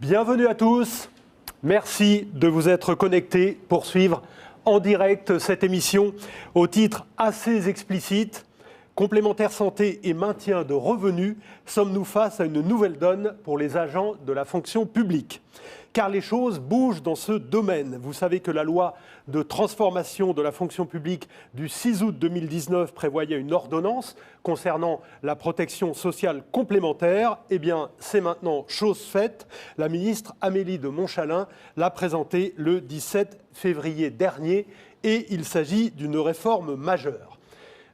Bienvenue à tous. Merci de vous être connectés pour suivre en direct cette émission au titre assez explicite. Complémentaire santé et maintien de revenus, sommes-nous face à une nouvelle donne pour les agents de la fonction publique ? Car les choses bougent dans ce domaine. Vous savez que la loi de transformation de la fonction publique du 6 août 2019 prévoyait une ordonnance concernant la protection sociale complémentaire. Eh bien, c'est maintenant chose faite. La ministre Amélie de Montchalin l'a présentée le 17 février dernier et il s'agit d'une réforme majeure.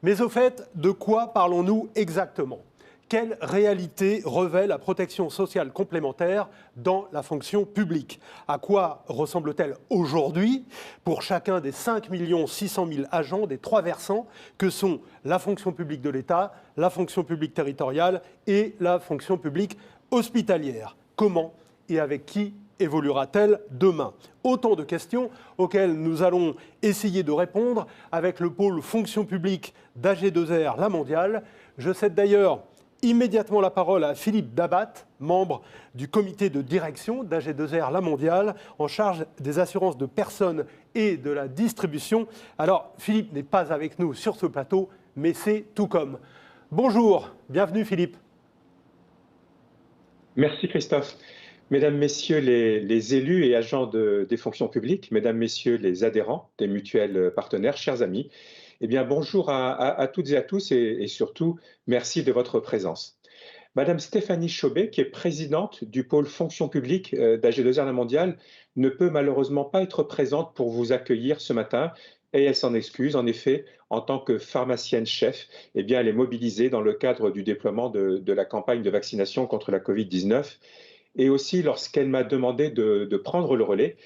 Mais au fait, de quoi parlons-nous exactement ? Quelle réalité revêt la protection sociale complémentaire dans la fonction publique ? À quoi ressemble-t-elle aujourd'hui pour chacun des 5 600 000 agents des trois versants que sont la fonction publique de l'État, la fonction publique territoriale et la fonction publique hospitalière ? Comment et avec qui évoluera-t-elle demain ? Autant de questions auxquelles nous allons essayer de répondre avec le pôle fonction publique d'AG2R La Mondiale. Je cède d'ailleurs immédiatement la parole à Philippe Dabat, membre du comité de direction d'AG2R La Mondiale, en charge des assurances de personnes et de la distribution. Alors, Philippe n'est pas avec nous sur ce plateau, mais c'est tout comme. Bonjour, bienvenue Philippe. Merci Christophe. Mesdames, Messieurs les élus et agents des fonctions publiques, Mesdames, Messieurs les adhérents des mutuelles partenaires, chers amis, eh bien bonjour à toutes et à tous et surtout merci de votre présence. Madame Stéphanie Chauvet, qui est présidente du pôle fonction publique d'AG2R La Mondiale, ne peut malheureusement pas être présente pour vous accueillir ce matin et elle s'en excuse. En effet, en tant que pharmacienne chef, eh bien, elle est mobilisée dans le cadre du déploiement de la campagne de vaccination contre la Covid-19. Et aussi lorsqu'elle m'a demandé de prendre le relais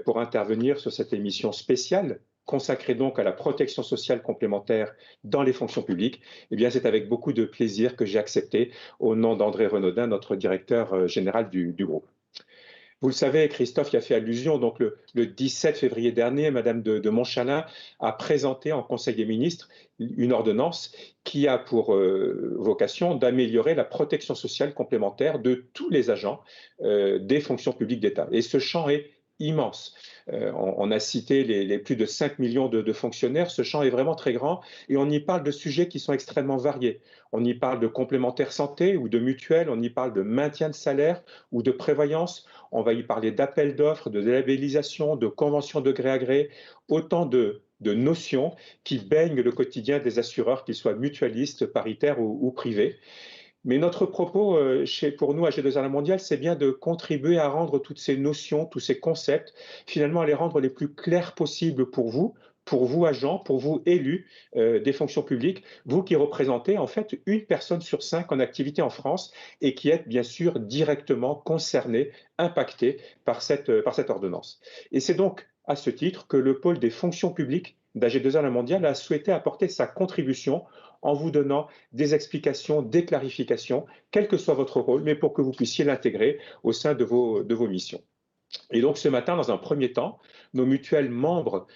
pour intervenir sur cette émission spéciale consacrée donc à la protection sociale complémentaire dans les fonctions publiques, eh bien c'est avec beaucoup de plaisir que j'ai accepté au nom d'André Renaudin, notre directeur général du groupe. Vous le savez, Christophe y a fait allusion, donc le 17 février dernier, Madame de Montchalin a présenté en Conseil des ministres une ordonnance qui a pour vocation d'améliorer la protection sociale complémentaire de tous les agents des fonctions publiques d'État. Et ce champ est immense. On a cité les plus de 5 millions de fonctionnaires. Ce champ est vraiment très grand et on y parle de sujets qui sont extrêmement variés. On y parle de complémentaire santé ou de mutuelle, on y parle de maintien de salaire ou de prévoyance. On va y parler d'appel d'offres, de délabellisation, de conventions de gré à gré, autant de notions qui baignent le quotidien des assureurs, qu'ils soient mutualistes, paritaires ou privés. Mais notre propos, pour nous, à AG2R La Mondiale, c'est bien de contribuer à rendre toutes ces notions, tous ces concepts, finalement à les rendre les plus clairs possibles pour vous agents, pour vous élus des fonctions publiques, vous qui représentez en fait une personne sur 5 en activité en France et qui êtes bien sûr directement concernés, impactés par cette ordonnance. Et c'est donc à ce titre que le pôle des fonctions publiques d'AG2R La Mondiale a souhaité apporter sa contribution en vous donnant des explications, des clarifications, quel que soit votre rôle, mais pour que vous puissiez l'intégrer au sein de vos missions. Et donc ce matin, dans un premier temps, nos mutuelles membres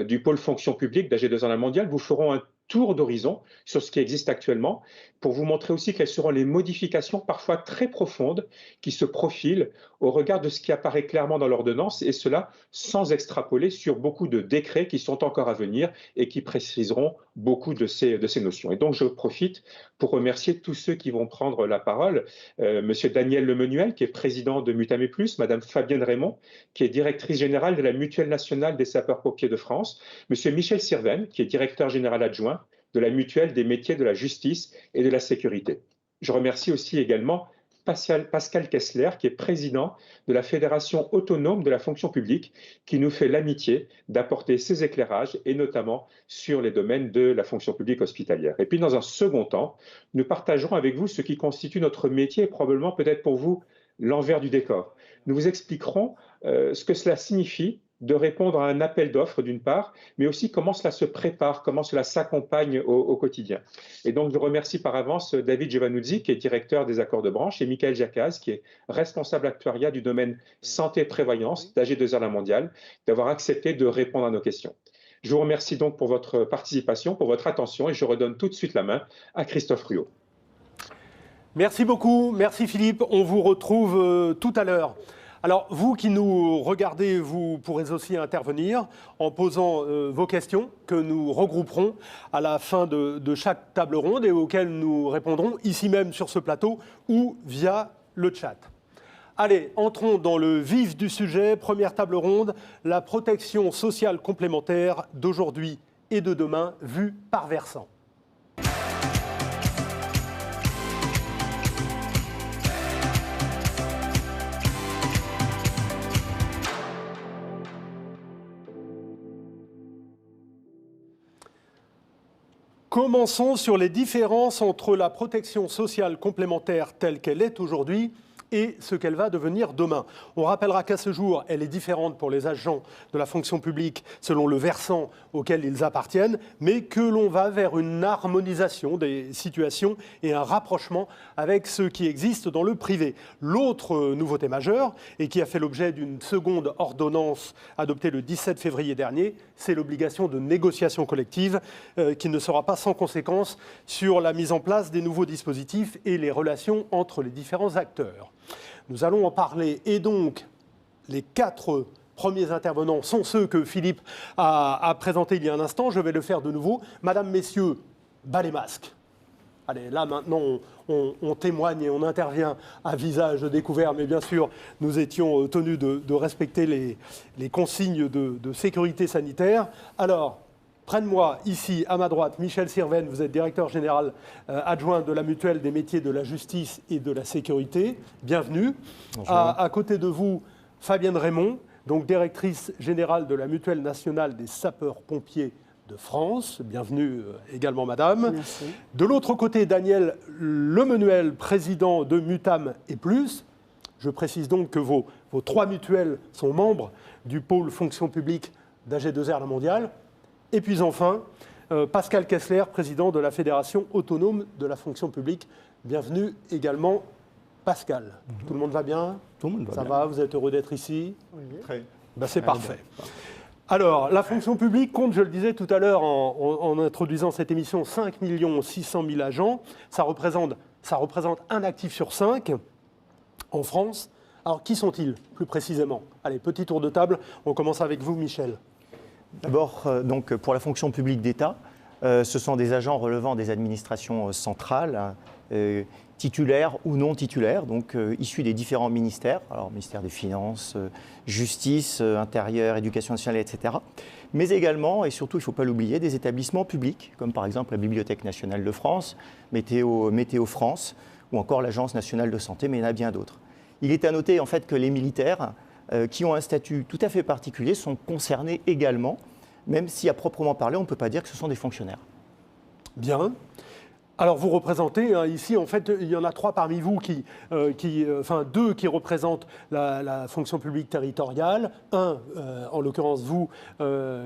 du pôle fonction publique d'AG2R La Mondiale vous feront un tour d'horizon sur ce qui existe actuellement pour vous montrer aussi quelles seront les modifications parfois très profondes qui se profilent au regard de ce qui apparaît clairement dans l'ordonnance et cela sans extrapoler sur beaucoup de décrets qui sont encore à venir et qui préciseront beaucoup de ces notions. Et donc je profite pour remercier tous ceux qui vont prendre la parole. Monsieur Daniel Lemenuel, qui est président de Mutamé Plus, Madame Fabienne Raymond, qui est directrice générale de la Mutuelle nationale des sapeurs-pompiers de France, Monsieur Michel Sirven, qui est directeur général adjoint de la Mutuelle des métiers de la justice et de la sécurité. Je remercie aussi également Pascal Kessler, qui est président de la Fédération autonome de la fonction publique, qui nous fait l'amitié d'apporter ses éclairages, et notamment sur les domaines de la fonction publique hospitalière. Et puis, dans un second temps, nous partagerons avec vous ce qui constitue notre métier, et probablement peut-être pour vous l'envers du décor. Nous vous expliquerons ce que cela signifie de répondre à un appel d'offres d'une part, mais aussi comment cela se prépare, comment cela s'accompagne au quotidien. Et donc je remercie par avance David Giovanuzzi, qui est directeur des accords de branche, et Michael Jacaz, qui est responsable actuariat du domaine santé et prévoyance d'AG2R La Mondiale, d'avoir accepté de répondre à nos questions. Je vous remercie donc pour votre participation, pour votre attention, et je redonne tout de suite la main à Christophe Ruot. Merci beaucoup, merci Philippe. On vous retrouve tout à l'heure. Alors, vous qui nous regardez, vous pourrez aussi intervenir en posant vos questions que nous regrouperons à la fin de chaque table ronde et auxquelles nous répondrons ici même sur ce plateau ou via le chat. Allez, entrons dans le vif du sujet. Première table ronde, la protection sociale complémentaire d'aujourd'hui et de demain, vue par versant. Commençons sur les différences entre la protection sociale complémentaire telle qu'elle est aujourd'hui et ce qu'elle va devenir demain. On rappellera qu'à ce jour, elle est différente pour les agents de la fonction publique selon le versant auquel ils appartiennent, mais que l'on va vers une harmonisation des situations et un rapprochement avec ce qui existe dans le privé. L'autre nouveauté majeure, et qui a fait l'objet d'une seconde ordonnance adoptée le 17 février dernier, c'est l'obligation de négociation collective qui ne sera pas sans conséquence sur la mise en place des nouveaux dispositifs et les relations entre les différents acteurs. Nous allons en parler et donc les 4 premiers intervenants sont ceux que Philippe a présentés il y a un instant. Je vais le faire de nouveau. Madame, messieurs, bas les masques. Allez, là maintenant on témoigne et on intervient à visage découvert, mais bien sûr nous étions tenus de respecter les consignes de sécurité sanitaire. Alors, prenne-moi ici, à ma droite, Michel Sirven, vous êtes directeur général adjoint de la Mutuelle des métiers de la justice et de la sécurité. Bienvenue. À côté de vous, Fabienne Raymond, donc directrice générale de la Mutuelle nationale des sapeurs-pompiers de France. Bienvenue également, madame. Merci. De l'autre côté, Daniel Lemenuel, président de Mutam et Plus. Je précise donc que vos 3 mutuelles sont membres du pôle fonction publique d'AG2R La Mondiale. Et puis enfin, Pascal Kessler, président de la Fédération autonome de la fonction publique. Bienvenue également, Pascal. Tout le monde va bien? Tout le monde va bien. Ça va? Vous êtes heureux d'être ici? Oui. Très. C'est parfait. Alors, la fonction publique compte, je le disais tout à l'heure en introduisant cette émission, 5 600 000 agents. Ça représente un actif sur 5 en France. Alors, qui sont-ils plus précisément? Allez, petit tour de table. On commence avec vous, Michel. D'abord, donc, pour la fonction publique d'État, ce sont des agents relevant des administrations centrales, titulaires ou non titulaires, donc issus des différents ministères, alors ministère des Finances, Justice, Intérieur, Éducation nationale, etc. Mais également, et surtout, il ne faut pas l'oublier, des établissements publics, comme par exemple la Bibliothèque nationale de France, Météo France, ou encore l'Agence nationale de santé, mais il y en a bien d'autres. Il est à noter en fait que les militaires qui ont un statut tout à fait particulier sont concernés également, même si à proprement parler, on ne peut pas dire que ce sont des fonctionnaires. Bien. Alors vous représentez, ici en fait, il y en a 3 parmi vous, 2 qui représentent la fonction publique territoriale, un, en l'occurrence vous,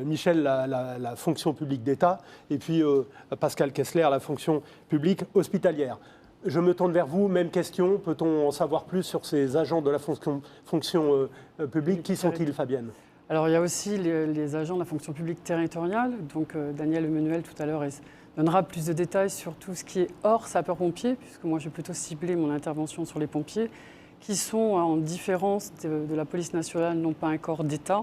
Michel, la fonction publique d'État, et puis Pascal Kessler, la fonction publique hospitalière. Je me tourne vers vous, même question, peut-on en savoir plus sur ces agents de la fonction publique? Qui sont-ils, Fabienne? Alors il y a aussi les agents de la fonction publique territoriale. Donc Daniel Lemenuel tout à l'heure donnera plus de détails sur tout ce qui est hors sapeurs-pompiers, puisque moi je vais plutôt cibler mon intervention sur les pompiers, qui sont en différence de la police nationale, non pas un corps d'État,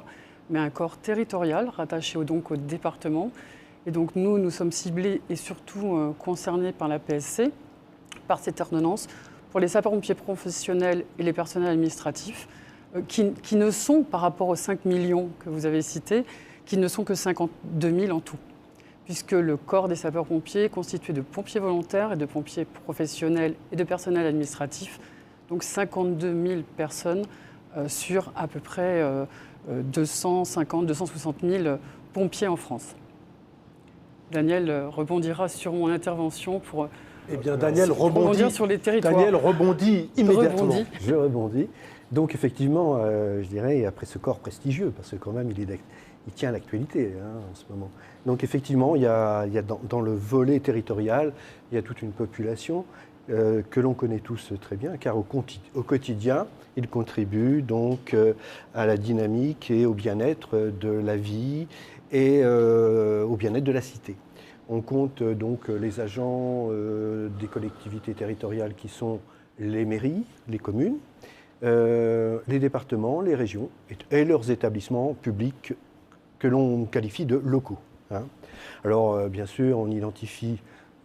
mais un corps territorial, rattaché donc au département. Et donc nous sommes ciblés et surtout concernés par la PSC, par cette ordonnance, pour les sapeurs-pompiers professionnels et les personnels administratifs, qui ne sont, par rapport aux 5 millions que vous avez cités, qui ne sont que 52 000 en tout, puisque le corps des sapeurs-pompiers est constitué de pompiers volontaires et de pompiers professionnels et de personnel administratif, donc 52 000 personnes sur à peu près 260 000 pompiers en France. Daniel rebondira sur mon intervention pour... Eh bien, Daniel rebondit sur les territoires. Daniel rebondit immédiatement. Je rebondis. Donc, effectivement, je dirais, après ce corps prestigieux, parce que quand même, il tient à l'actualité en ce moment. Donc, effectivement, il y a dans le volet territorial, il y a toute une population que l'on connaît tous très bien, car au quotidien, ils contribuent donc à la dynamique et au bien-être de la vie et au bien-être de la cité. On compte donc les agents des collectivités territoriales qui sont les mairies, les communes, les départements, les régions et leurs établissements publics que l'on qualifie de locaux. Hein. Alors, bien sûr, on identifie,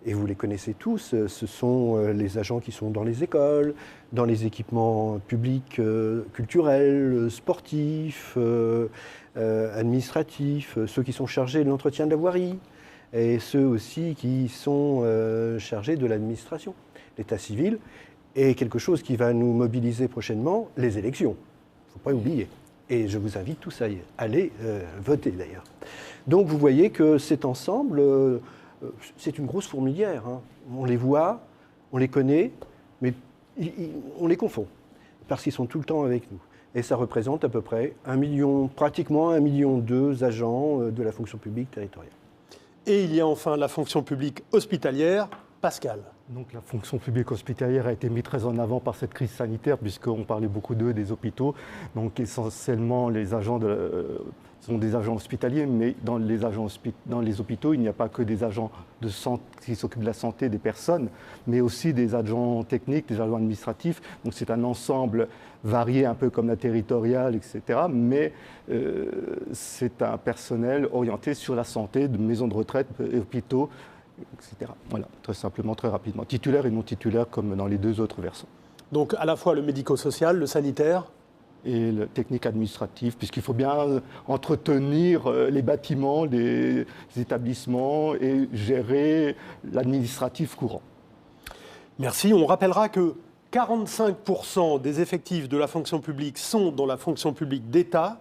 et vous les connaissez tous, ce sont les agents qui sont dans les écoles, dans les équipements publics culturels, sportifs, administratifs, ceux qui sont chargés de l'entretien de la voirie, et ceux aussi qui sont chargés de l'administration, l'état civil, et quelque chose qui va nous mobiliser prochainement, les élections. Il ne faut pas oublier. Et je vous invite tous à aller voter d'ailleurs. Donc vous voyez que cet ensemble, c'est une grosse fourmilière. Hein. On les voit, on les connaît, mais on les confond, parce qu'ils sont tout le temps avec nous. Et ça représente à peu près pratiquement 1,2 million d'agents de la fonction publique territoriale. Et il y a enfin la fonction publique hospitalière. Pascal. Donc la fonction publique hospitalière a été mise très en avant par cette crise sanitaire, puisqu'on parlait beaucoup d'eux, des hôpitaux. Donc essentiellement, les agents sont des agents hospitaliers, mais dans les hôpitaux, il n'y a pas que des agents de santé qui s'occupent de la santé des personnes, mais aussi des agents techniques, des agents administratifs. Donc c'est un ensemble varié, un peu comme la territoriale, etc. Mais c'est un personnel orienté sur la santé, de maisons de retraite, hôpitaux, etc. Voilà, très simplement, très rapidement. Titulaire et non titulaire, comme dans les deux autres versants. Donc à la fois le médico-social, le sanitaire et le technique administratif, puisqu'il faut bien entretenir les bâtiments, les établissements et gérer l'administratif courant. Merci. On rappellera que 45% des effectifs de la fonction publique sont dans la fonction publique d'État,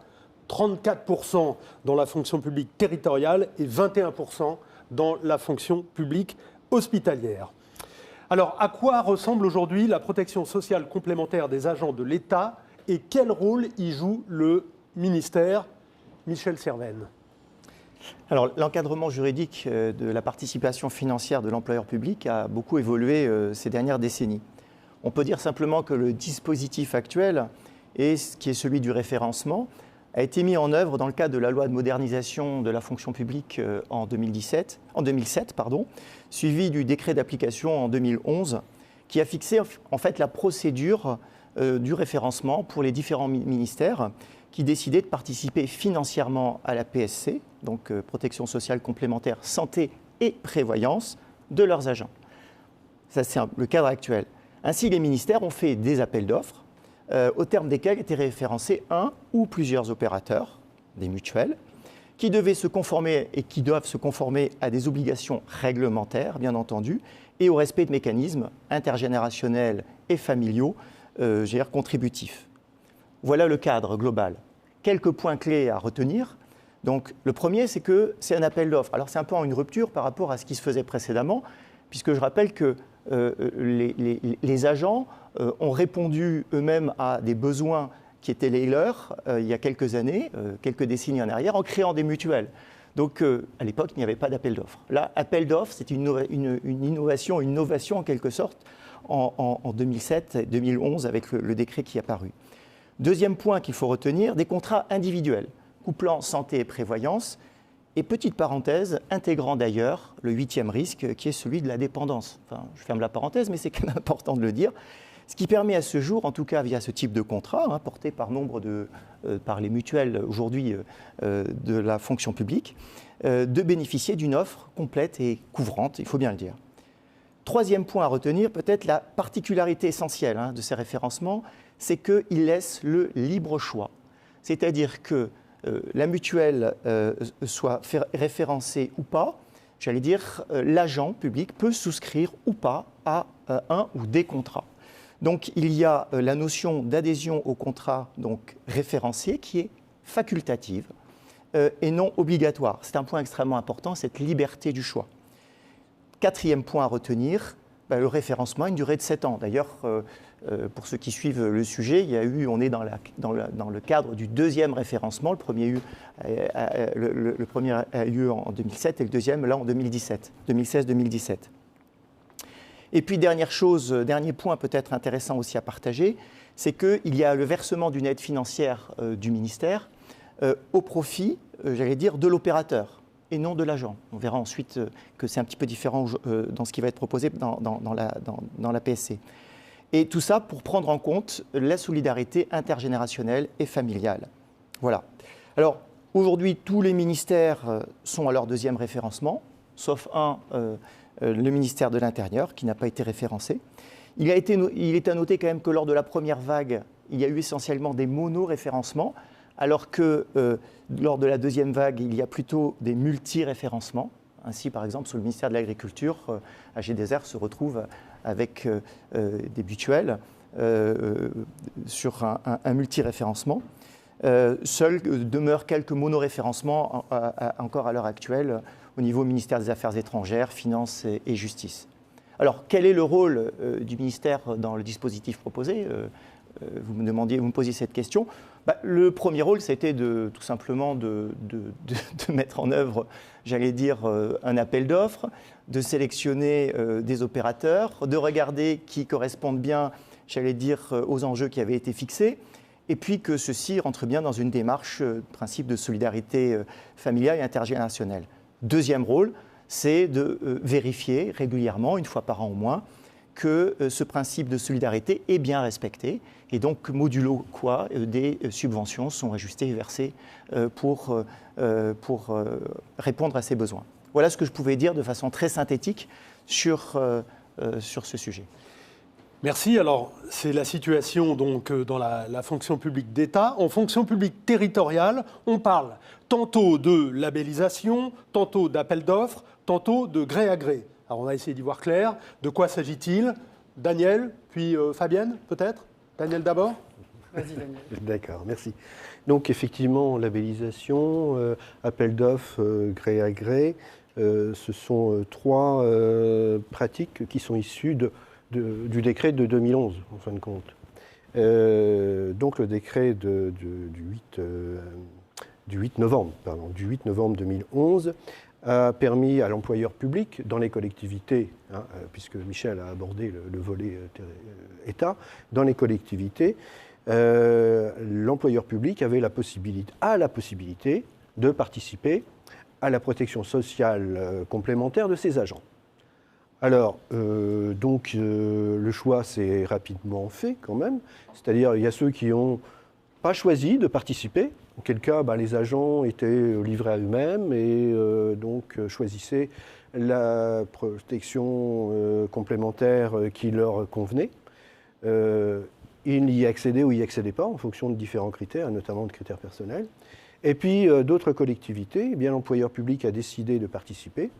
34% dans la fonction publique territoriale et 21% dans la fonction publique hospitalière. Alors, à quoi ressemble aujourd'hui la protection sociale complémentaire des agents de l'État et quel rôle y joue le ministère? Michel Servenne. Alors, l'encadrement juridique de la participation financière de l'employeur public a beaucoup évolué ces dernières décennies. On peut dire simplement que le dispositif actuel, qui est celui du référencement, a été mis en œuvre dans le cadre de la loi de modernisation de la fonction publique en 2007, suivi du décret d'application en 2011, qui a fixé en fait la procédure du référencement pour les différents ministères qui décidaient de participer financièrement à la PSC, donc protection sociale complémentaire, santé et prévoyance, de leurs agents. Ça, c'est le cadre actuel. Ainsi, les ministères ont fait des appels d'offres au terme desquels étaient référencés un ou plusieurs opérateurs, des mutuelles, qui devaient se conformer et qui doivent se conformer à des obligations réglementaires, bien entendu, et au respect de mécanismes intergénérationnels et familiaux, contributifs. Voilà le cadre global. Quelques points clés à retenir. Donc, le premier, c'est que c'est un appel d'offres. Alors, c'est un peu en une rupture par rapport à ce qui se faisait précédemment, puisque je rappelle que les agents ont répondu eux-mêmes à des besoins qui étaient les leurs il y a quelques années, quelques décennies en arrière, en créant des mutuelles. Donc, à l'époque, il n'y avait pas d'appel d'offres. Là, appel d'offres, c'est une innovation, une novation en quelque sorte, en 2007 et 2011 avec le décret qui est apparu. Deuxième point qu'il faut retenir, des contrats individuels, couplant santé et prévoyance, et petite parenthèse, intégrant d'ailleurs le 8e risque, qui est celui de la dépendance. Enfin, je ferme la parenthèse, mais c'est quand même important de le dire. Ce qui permet à ce jour, en tout cas via ce type de contrat, porté par par les mutuelles aujourd'hui de la fonction publique, de bénéficier d'une offre complète et couvrante, il faut bien le dire. Troisième point à retenir, peut-être la particularité essentielle de ces référencements, c'est qu'ils laissent le libre choix. C'est-à-dire que la mutuelle soit référencée ou pas, j'allais dire, l'agent public peut souscrire ou pas à un ou des contrats. Donc, il y a la notion d'adhésion au contrat donc, référencié qui est facultative et non obligatoire. C'est un point extrêmement important, cette liberté du choix. Quatrième point à retenir, le référencement a une durée de 7 ans. D'ailleurs, pour ceux qui suivent le sujet, on est dans le cadre du deuxième référencement. Le premier a eu lieu en 2007 et le deuxième, là, en 2016-2017. Et puis, dernier point peut-être intéressant aussi à partager, c'est qu'il y a le versement d'une aide financière du ministère au profit, de l'opérateur et non de l'agent. On verra ensuite que c'est un petit peu différent dans ce qui va être proposé dans la PSC. Et tout ça pour prendre en compte la solidarité intergénérationnelle et familiale. Voilà. Alors, aujourd'hui, tous les ministères sont à leur deuxième référencement, sauf le ministère de l'Intérieur, qui n'a pas été référencé. Il est à noter quand même que lors de la première vague, il y a eu essentiellement des mono-référencements, alors que lors de la deuxième vague, il y a plutôt des multi-référencements. Ainsi, par exemple, sous le ministère de l'Agriculture, AG2R se retrouve avec des mutuelles sur un multi-référencement. Seuls demeurent quelques monoréférencements encore à l'heure actuelle au niveau ministère des Affaires étrangères, Finances et Justice. Alors, quel est le rôle du ministère dans le dispositif proposé ? Vous me posiez cette question. Le premier rôle, c'était tout simplement de mettre en œuvre, j'allais dire, un appel d'offres, de sélectionner des opérateurs, de regarder qui correspondent bien, j'allais dire, aux enjeux qui avaient été fixés, et puis que ceci rentre bien dans une démarche, principe de solidarité familiale et intergénérationnelle. Deuxième rôle, c'est de vérifier régulièrement, une fois par an au moins, que ce principe de solidarité est bien respecté. Et donc, modulo quoi, des subventions sont ajustées et versées pour répondre à ces besoins. Voilà ce que je pouvais dire de façon très synthétique sur ce sujet. Merci. Alors, c'est la situation donc, dans la fonction publique d'État. En fonction publique territoriale, on parle tantôt de labellisation, tantôt d'appel d'offres, tantôt de gré à gré. Alors, on va essayer d'y voir clair. De quoi s'agit-il ? Daniel, puis Fabienne, peut-être ? Daniel d'abord ? Vas-y, Daniel. D'accord, merci. Donc, effectivement, labellisation, appel d'offres, gré à gré, ce sont trois pratiques qui sont issues du décret de 2011, en fin de compte. Donc le décret du 8 novembre 2011 a permis à l'employeur public dans les collectivités, puisque Michel a abordé le volet État, dans les collectivités, l'employeur public a la possibilité de participer à la protection sociale complémentaire de ses agents. Alors, le choix s'est rapidement fait quand même, c'est-à-dire il y a ceux qui n'ont pas choisi de participer, auquel cas les agents étaient livrés à eux-mêmes et choisissaient la protection complémentaire qui leur convenait. Ils y accédaient ou y accédaient pas en fonction de différents critères, notamment de critères personnels. Et puis d'autres collectivités, l'employeur public a décidé de participer.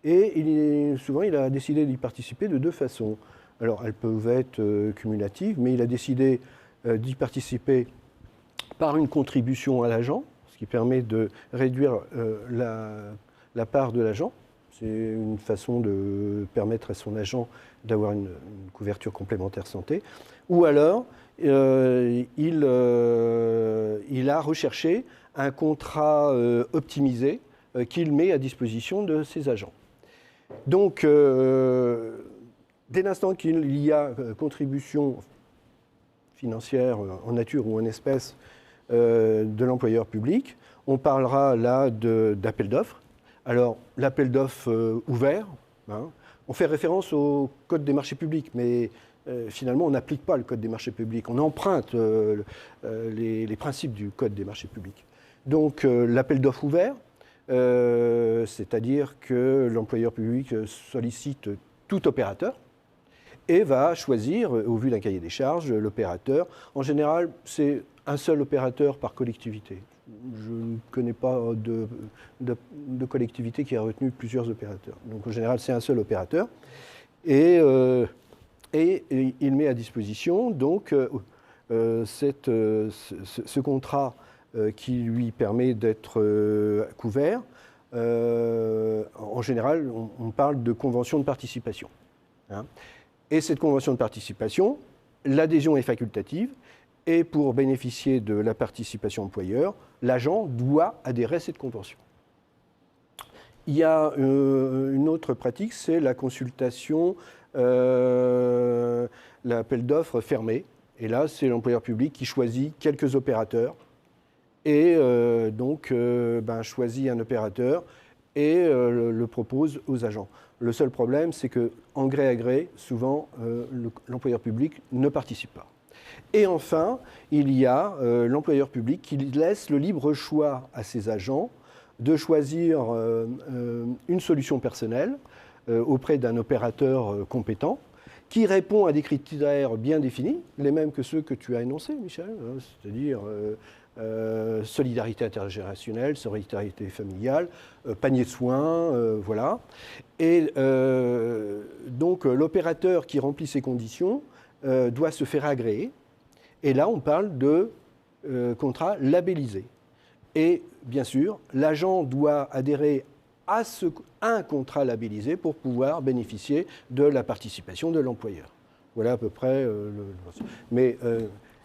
Et souvent, il a décidé d'y participer de deux façons. Alors, elles peuvent être cumulatives, mais il a décidé d'y participer par une contribution à l'agent, ce qui permet de réduire la part de l'agent. C'est une façon de permettre à son agent d'avoir une couverture complémentaire santé. Ou alors, il a recherché un contrat optimisé qu'il met à disposition de ses agents. Donc, dès l'instant qu'il y a contribution financière en nature ou en espèces de l'employeur public, on parlera là d'appel d'offres. Alors, l'appel d'offres ouvert, on fait référence au Code des marchés publics, mais finalement, on n'applique pas le Code des marchés publics. On emprunte les principes du Code des marchés publics. Donc, l'appel d'offres ouvert, c'est-à-dire que l'employeur public sollicite tout opérateur et va choisir, au vu d'un cahier des charges, l'opérateur. En général, c'est un seul opérateur par collectivité. Je ne connais pas de collectivité qui a retenu plusieurs opérateurs. Donc en général, c'est un seul opérateur. Et il met à disposition donc, ce contrat qui lui permet d'être couvert. En général, on parle de convention de participation. Et cette convention de participation, l'adhésion est facultative. Et pour bénéficier de la participation employeur, l'agent doit adhérer à cette convention. Il y a une autre pratique, c'est la consultation, l'appel d'offres fermé. Et là, c'est l'employeur public qui choisit quelques opérateurs et choisit un opérateur et le propose aux agents. Le seul problème, c'est qu'en gré à gré, souvent, l'employeur public ne participe pas. Et enfin, il y a l'employeur public qui laisse le libre choix à ses agents de choisir une solution personnelle auprès d'un opérateur compétent qui répond à des critères bien définis, les mêmes que ceux que tu as énoncés, Michel, hein, c'est-à-dire solidarité intergénérationnelle, solidarité familiale, panier de soins, voilà. Et donc l'opérateur qui remplit ces conditions doit se faire agréer. Et là, on parle de contrat labellisé. Et bien sûr, l'agent doit adhérer à un contrat labellisé pour pouvoir bénéficier de la participation de l'employeur. Voilà à peu près mais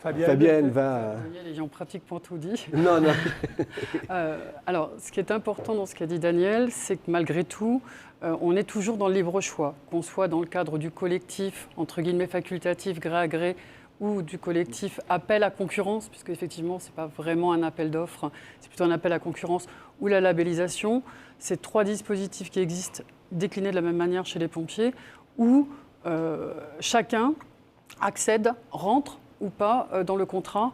Fabienne va... Daniel ayant pratiquement tout dit. Non, non. Alors, ce qui est important dans ce qu'a dit Daniel, c'est que malgré tout, on est toujours dans le libre choix, qu'on soit dans le cadre du collectif, entre guillemets facultatif, gré à gré, ou du collectif appel à concurrence, puisque effectivement, ce n'est pas vraiment un appel d'offres, c'est plutôt un appel à concurrence, ou la labellisation. C'est 3 dispositifs qui existent déclinés de la même manière chez les pompiers, où chacun accède, rentre ou pas dans le contrat.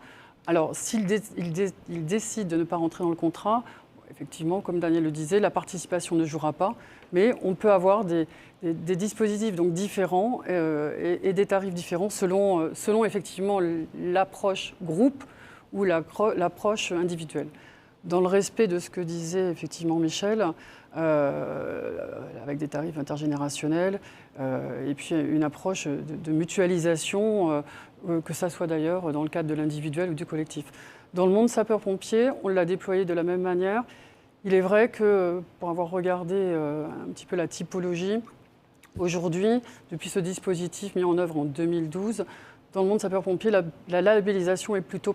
Alors, s'il décide de ne pas rentrer dans le contrat, effectivement, comme Daniel le disait, la participation ne jouera pas, mais on peut avoir des dispositifs donc différents et des tarifs différents selon effectivement l'approche groupe ou l'approche individuelle. Dans le respect de ce que disait effectivement Michel, avec des tarifs intergénérationnels et puis une approche de mutualisation, que ça soit d'ailleurs dans le cadre de l'individuel ou du collectif. Dans le monde sapeur-pompier, on l'a déployé de la même manière. Il est vrai que, pour avoir regardé un petit peu la typologie, aujourd'hui, depuis ce dispositif mis en œuvre en 2012, dans le monde sapeur-pompier, la labellisation est plutôt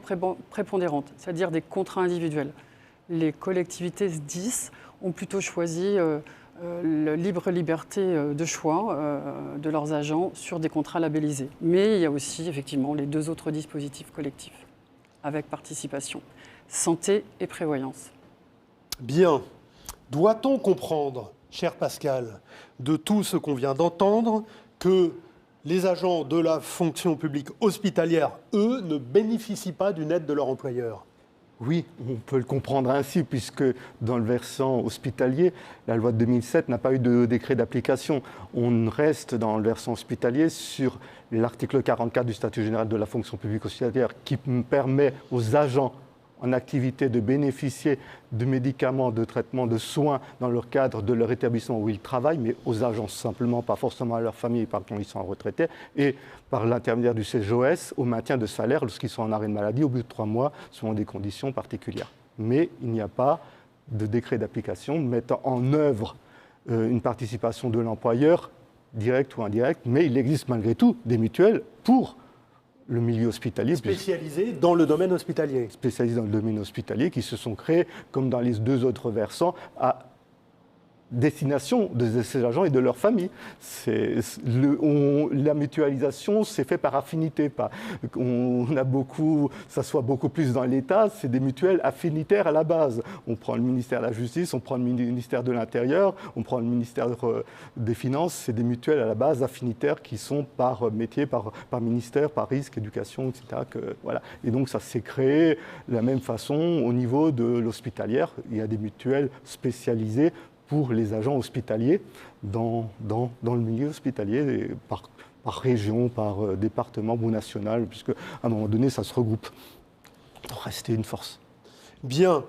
prépondérante, c'est-à-dire des contrats individuels. Les collectivités SDIS ont plutôt choisi la libre liberté de choix de leurs agents sur des contrats labellisés. Mais il y a aussi effectivement les 2 autres dispositifs collectifs avec participation, santé et prévoyance. Bien. Doit-on comprendre, cher Pascal, de tout ce qu'on vient d'entendre, que les agents de la fonction publique hospitalière, eux, ne bénéficient pas d'une aide de leur employeur ? Oui, on peut le comprendre ainsi, puisque dans le versant hospitalier, la loi de 2007 n'a pas eu de décret d'application. On reste dans le versant hospitalier sur l'article 44 du statut général de la fonction publique hospitalière qui permet aux agents en activité de bénéficier de médicaments, de traitements, de soins dans le cadre de leur établissement où ils travaillent, mais aux agents simplement, pas forcément à leur famille quand ils sont retraités, et par l'intermédiaire du CJOS au maintien de salaire lorsqu'ils sont en arrêt de maladie au bout de 3 mois, selon des conditions particulières. Mais il n'y a pas de décret d'application mettant en œuvre une participation de l'employeur, directe ou indirecte, mais il existe malgré tout des mutuelles pour le milieu hospitalier. Spécialisés dans le domaine hospitalier. Spécialisés dans le domaine hospitalier, qui se sont créés, comme dans les 2 autres versants, à destination de ces agents et de leurs familles. La mutualisation s'est faite par affinité. Ça soit beaucoup plus dans l'État, c'est des mutuelles affinitaires à la base. On prend le ministère de la Justice, on prend le ministère de l'Intérieur, on prend le ministère des Finances, c'est des mutuelles à la base affinitaires qui sont par métier, par ministère, par risque, éducation, etc. Voilà. Et donc ça s'est créé de la même façon au niveau de l'hospitalière. Il y a des mutuelles spécialisées pour les agents hospitaliers dans le milieu hospitalier, par région, par département ou national, puisque à un moment donné, ça se regroupe pour rester une force. Bien.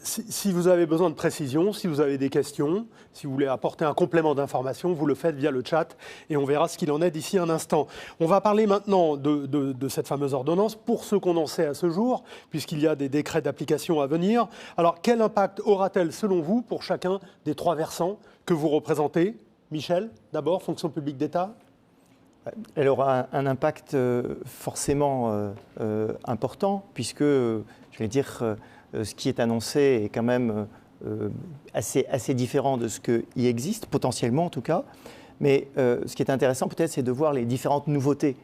Si vous avez besoin de précision, si vous avez des questions, si vous voulez apporter un complément d'information, vous le faites via le chat et on verra ce qu'il en est d'ici un instant. On va parler maintenant de cette fameuse ordonnance pour ce qu'on en sait à ce jour, puisqu'il y a des décrets d'application à venir. Alors, quel impact aura-t-elle selon vous pour chacun des 3 versants que vous représentez ? Michel, d'abord, fonction publique d'État. Elle aura un impact forcément important, puisque, je vais dire, ce qui est annoncé est quand même assez différent de ce qui existe, potentiellement en tout cas. Mais ce qui est intéressant peut-être, c'est de voir les différentes nouveautés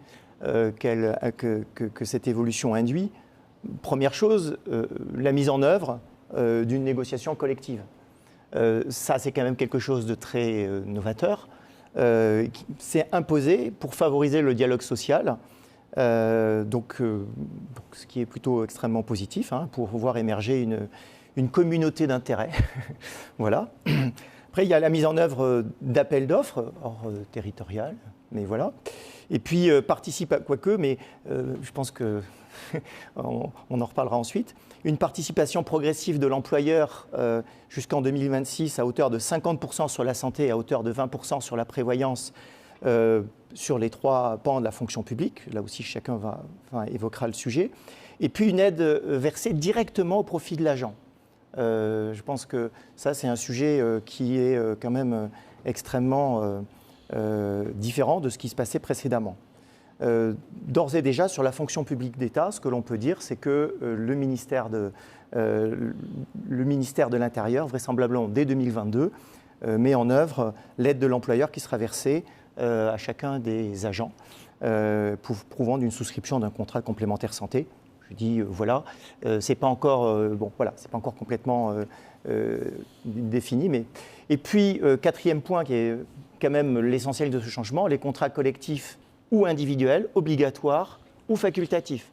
que cette évolution induit. Première chose, la mise en œuvre d'une négociation collective. Ça, c'est quand même quelque chose de très novateur. Qui s'est imposé pour favoriser le dialogue social. Donc, ce qui est plutôt extrêmement positif, hein, pour voir émerger une communauté d'intérêt. Voilà. Après, il y a la mise en œuvre d'appels d'offres hors territorial, mais voilà. Et puis, quoique, mais je pense que on en reparlera ensuite. Une participation progressive de l'employeur jusqu'en 2026 à hauteur de 50% sur la santé et à hauteur de 20% sur la prévoyance sur les 3 pans de la fonction publique. Là aussi, chacun évoquera le sujet. Et puis une aide versée directement au profit de l'agent. Je pense que ça, c'est un sujet qui est quand même extrêmement différent de ce qui se passait précédemment. D'ores et déjà, sur la fonction publique d'État, ce que l'on peut dire, c'est que le ministère de l'Intérieur, vraisemblablement dès 2022, met en œuvre l'aide de l'employeur qui sera versée à chacun des agents, prouvant d'une souscription d'un contrat complémentaire santé. Je dis voilà, c'est pas encore c'est pas encore complètement défini, mais et puis 4e point qui est quand même l'essentiel de ce changement, les contrats collectifs ou individuels, obligatoires ou facultatifs.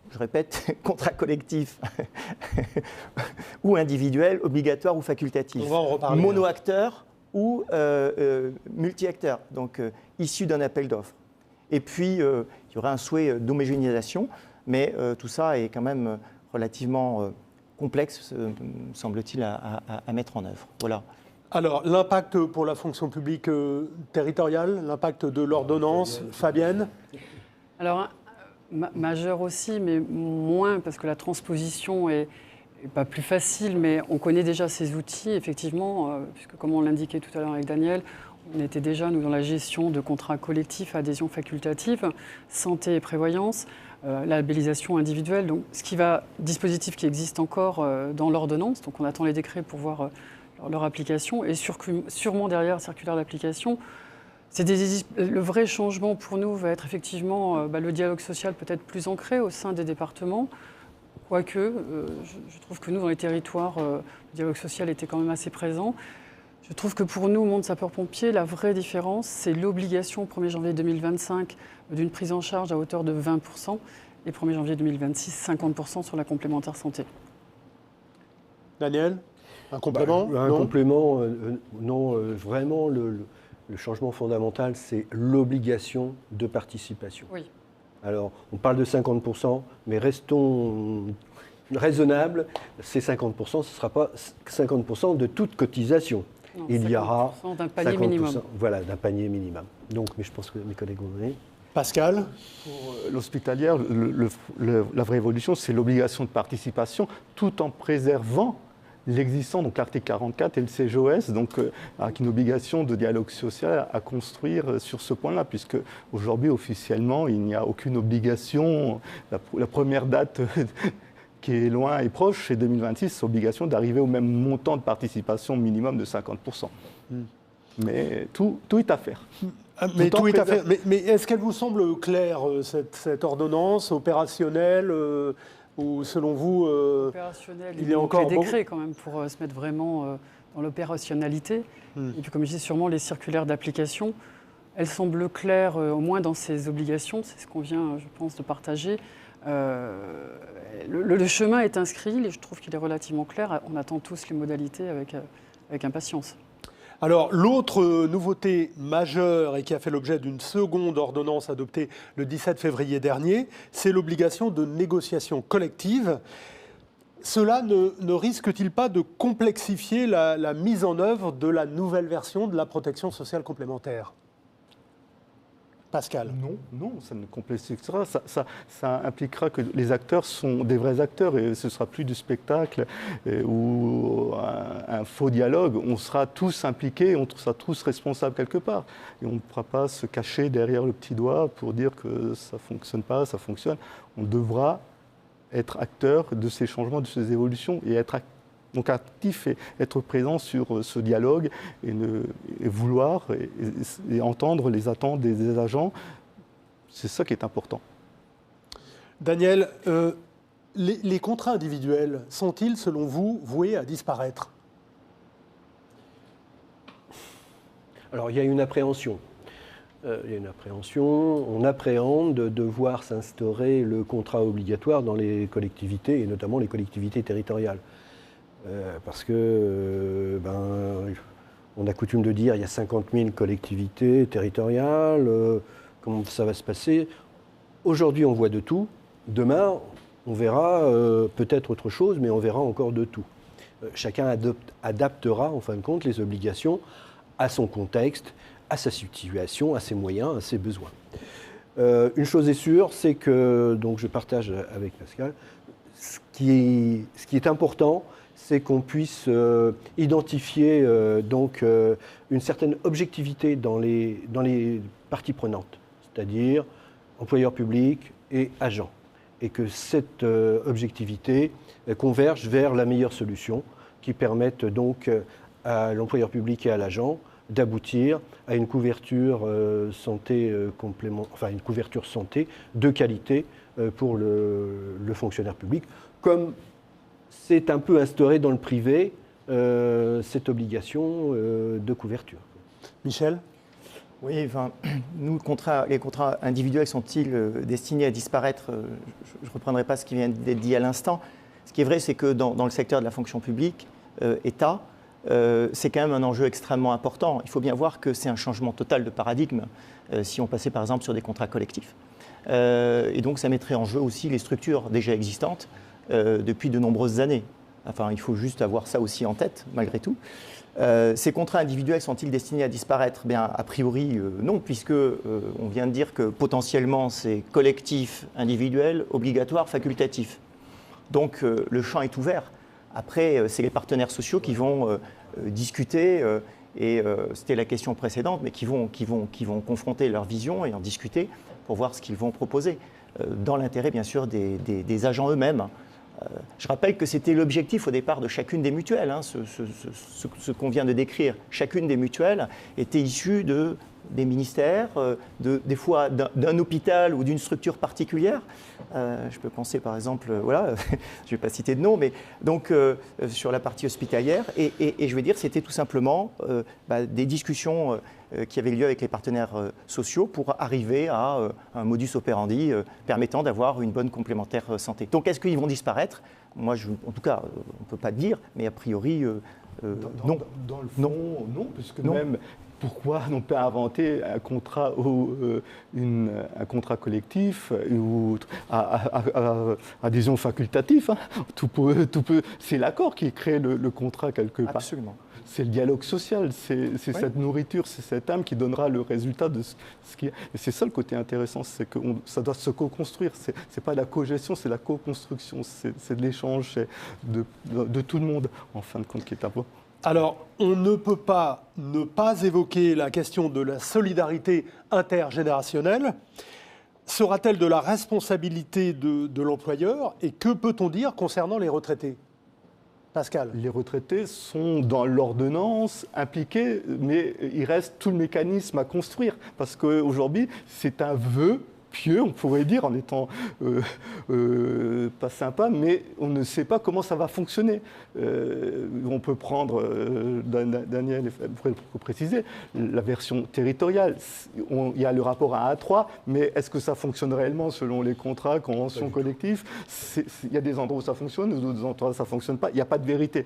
Je répète, contrat collectif ou individuel, obligatoire ou facultatif. On va en reparler. Mono-acteur ou multi-acteur, donc issu d'un appel d'offres. Et puis, il y aura un souhait d'homogénéisation, mais tout ça est quand même relativement complexe, semble-t-il, à mettre en œuvre. Voilà. Alors, l'impact pour la fonction publique territoriale, l'impact de l'ordonnance, Fabienne? Alors, majeur aussi, mais moins, parce que la transposition est pas plus facile, mais on connaît déjà ces outils, effectivement, puisque comme on l'indiquait tout à l'heure avec Daniel, on était déjà, nous, dans la gestion de contrats collectifs, adhésion facultative, santé et prévoyance, labellisation individuelle, donc dispositif qui existe encore dans l'ordonnance, donc on attend les décrets pour voir leur application, et sûrement derrière circulaire d'application. Le vrai changement pour nous va être effectivement le dialogue social peut-être plus ancré au sein des départements, quoique je trouve que nous, dans les territoires, le dialogue social était quand même assez présent. Je trouve que pour nous, au monde sapeurs-pompiers, la vraie différence, c'est l'obligation au 1er janvier 2025 d'une prise en charge à hauteur de 20% et 1er janvier 2026, 50% sur la complémentaire santé. Daniel, un complément? Un complément, non, vraiment, le changement fondamental, c'est l'obligation de participation. Oui. Alors, on parle de 50%, mais restons raisonnables, ces 50%, ce ne sera pas 50% de toute cotisation. Non, il y aura d'un panier minimum. Voilà, d'un panier minimum. Donc, mais je pense que mes collègues vont donner. Pascal? Pour l'hospitalière, la vraie évolution, c'est l'obligation de participation, tout en préservant l'existant, donc l'article 44 et le CGOS, donc avec une obligation de dialogue social à construire sur ce point-là, puisque aujourd'hui, officiellement, il n'y a aucune obligation. La première date qui est loin et proche, c'est 2026, c'est l'obligation d'arriver au même montant de participation minimum de 50%. Mais tout est à faire. Mais tout est à faire. Mais est-ce qu'elle vous semble claire, cette ordonnance opérationnelle ou selon vous, opérationnel, il est encore des décrets quand même pour se mettre vraiment dans l'opérationnalité. Et puis comme je dis, sûrement les circulaires d'application, elles semblent claires au moins dans ces obligations, c'est ce qu'on vient, je pense, de partager. Le chemin est inscrit, et je trouve qu'il est relativement clair. On attend tous les modalités avec impatience. Alors, l'autre nouveauté majeure et qui a fait l'objet d'une seconde ordonnance adoptée le 17 février dernier, c'est l'obligation de négociation collective. Cela ne risque-t-il pas de complexifier la mise en œuvre de la nouvelle version de la protection sociale complémentaire ? Pascal? Non, ça ne complexifiera. Ça impliquera que les acteurs sont des vrais acteurs et ce ne sera plus du spectacle ou un faux dialogue. On sera tous impliqués, on sera tous responsables quelque part. Et on ne pourra pas se cacher derrière le petit doigt pour dire que ça ne fonctionne pas, ça fonctionne. On devra être acteur de ces changements, de ces évolutions et être donc actif et être présent sur ce dialogue et vouloir et entendre les attentes des agents, c'est ça qui est important. Daniel, les contrats individuels sont-ils, selon vous, voués à disparaître ? Alors, il y a une appréhension. On appréhende de voir s'instaurer le contrat obligatoire dans les collectivités, et notamment les collectivités territoriales. Parce que, on a coutume de dire, il y a 50 000 collectivités territoriales, comment ça va se passer? Aujourd'hui, on voit de tout. Demain, on verra peut-être autre chose, mais on verra encore de tout. Chacun adaptera, en fin de compte, les obligations à son contexte, à sa situation, à ses moyens, à ses besoins. Une chose est sûre, c'est que, donc je partage avec Pascal, ce qui est important, c'est qu'on puisse identifier une certaine objectivité dans les parties prenantes, c'est-à-dire employeurs publics et agents, et que cette objectivité converge vers la meilleure solution qui permette donc à l'employeur public et à l'agent d'aboutir à une couverture santé une couverture santé de qualité pour le fonctionnaire public, comme c'est un peu instauré dans le privé cette obligation de couverture. Michel? Oui, enfin, nous, les contrats individuels sont-ils destinés à disparaître? Je ne reprendrai pas ce qui vient d'être dit à l'instant. Ce qui est vrai, c'est que dans le secteur de la fonction publique, État, c'est quand même un enjeu extrêmement important. Il faut bien voir que c'est un changement total de paradigme si on passait par exemple sur des contrats collectifs. Et donc ça mettrait en jeu aussi les structures déjà existantes depuis de nombreuses années. Enfin, il faut juste avoir ça aussi en tête, malgré tout. Ces contrats individuels sont-ils destinés à disparaître? Bien, a priori, non, puisque on vient de dire que potentiellement c'est collectif, individuel, obligatoire, facultatif. Donc le champ est ouvert. Après, c'est les partenaires sociaux qui vont discuter, et c'était la question précédente, mais qui vont confronter leur vision et en discuter pour voir ce qu'ils vont proposer, dans l'intérêt bien sûr des agents eux-mêmes. Je rappelle que c'était l'objectif au départ de chacune des mutuelles, hein, ce qu'on vient de décrire. Chacune des mutuelles était issue des ministères, des fois d'un hôpital ou d'une structure particulière. Je peux penser par exemple, je ne vais pas citer de nom, mais donc sur la partie hospitalière. Et je vais dire, c'était tout simplement des discussions qui avaient lieu avec les partenaires sociaux pour arriver à un modus operandi permettant d'avoir une bonne complémentaire santé. Donc est-ce qu'ils vont disparaître? Moi, en tout cas, on ne peut pas le dire, mais a priori, non. Dans le fond, non, puisque même... Pourquoi non pas inventer un contrat collectif ou adhésion facultative, hein. C'est l'accord qui crée le contrat quelque part. Absolument. C'est le dialogue social, c'est cette nourriture, c'est cette âme qui donnera le résultat de ce qui est. Et c'est ça le côté intéressant, c'est que ça doit se co-construire. C'est pas la co-gestion, c'est la co-construction, c'est de l'échange de tout le monde, en fin de compte, qui est important. Alors, on ne peut pas ne pas évoquer la question de la solidarité intergénérationnelle. Sera-t-elle de la responsabilité de l'employeur? Et que peut-on dire concernant les retraités? Pascal? Les retraités sont dans l'ordonnance impliqués, mais il reste tout le mécanisme à construire. Parce qu'aujourd'hui, c'est un vœu pieux, on pourrait dire, en étant pas sympa, mais on ne sait pas comment ça va fonctionner. On peut prendre, Daniel pourrait le préciser, la version territoriale. Il y a le rapport à 1-3, mais est-ce que ça fonctionne réellement selon les contrats, conventions collectives? Il y a des endroits où ça fonctionne, d'autres endroits où ça ne fonctionne pas. Il n'y a pas de vérité.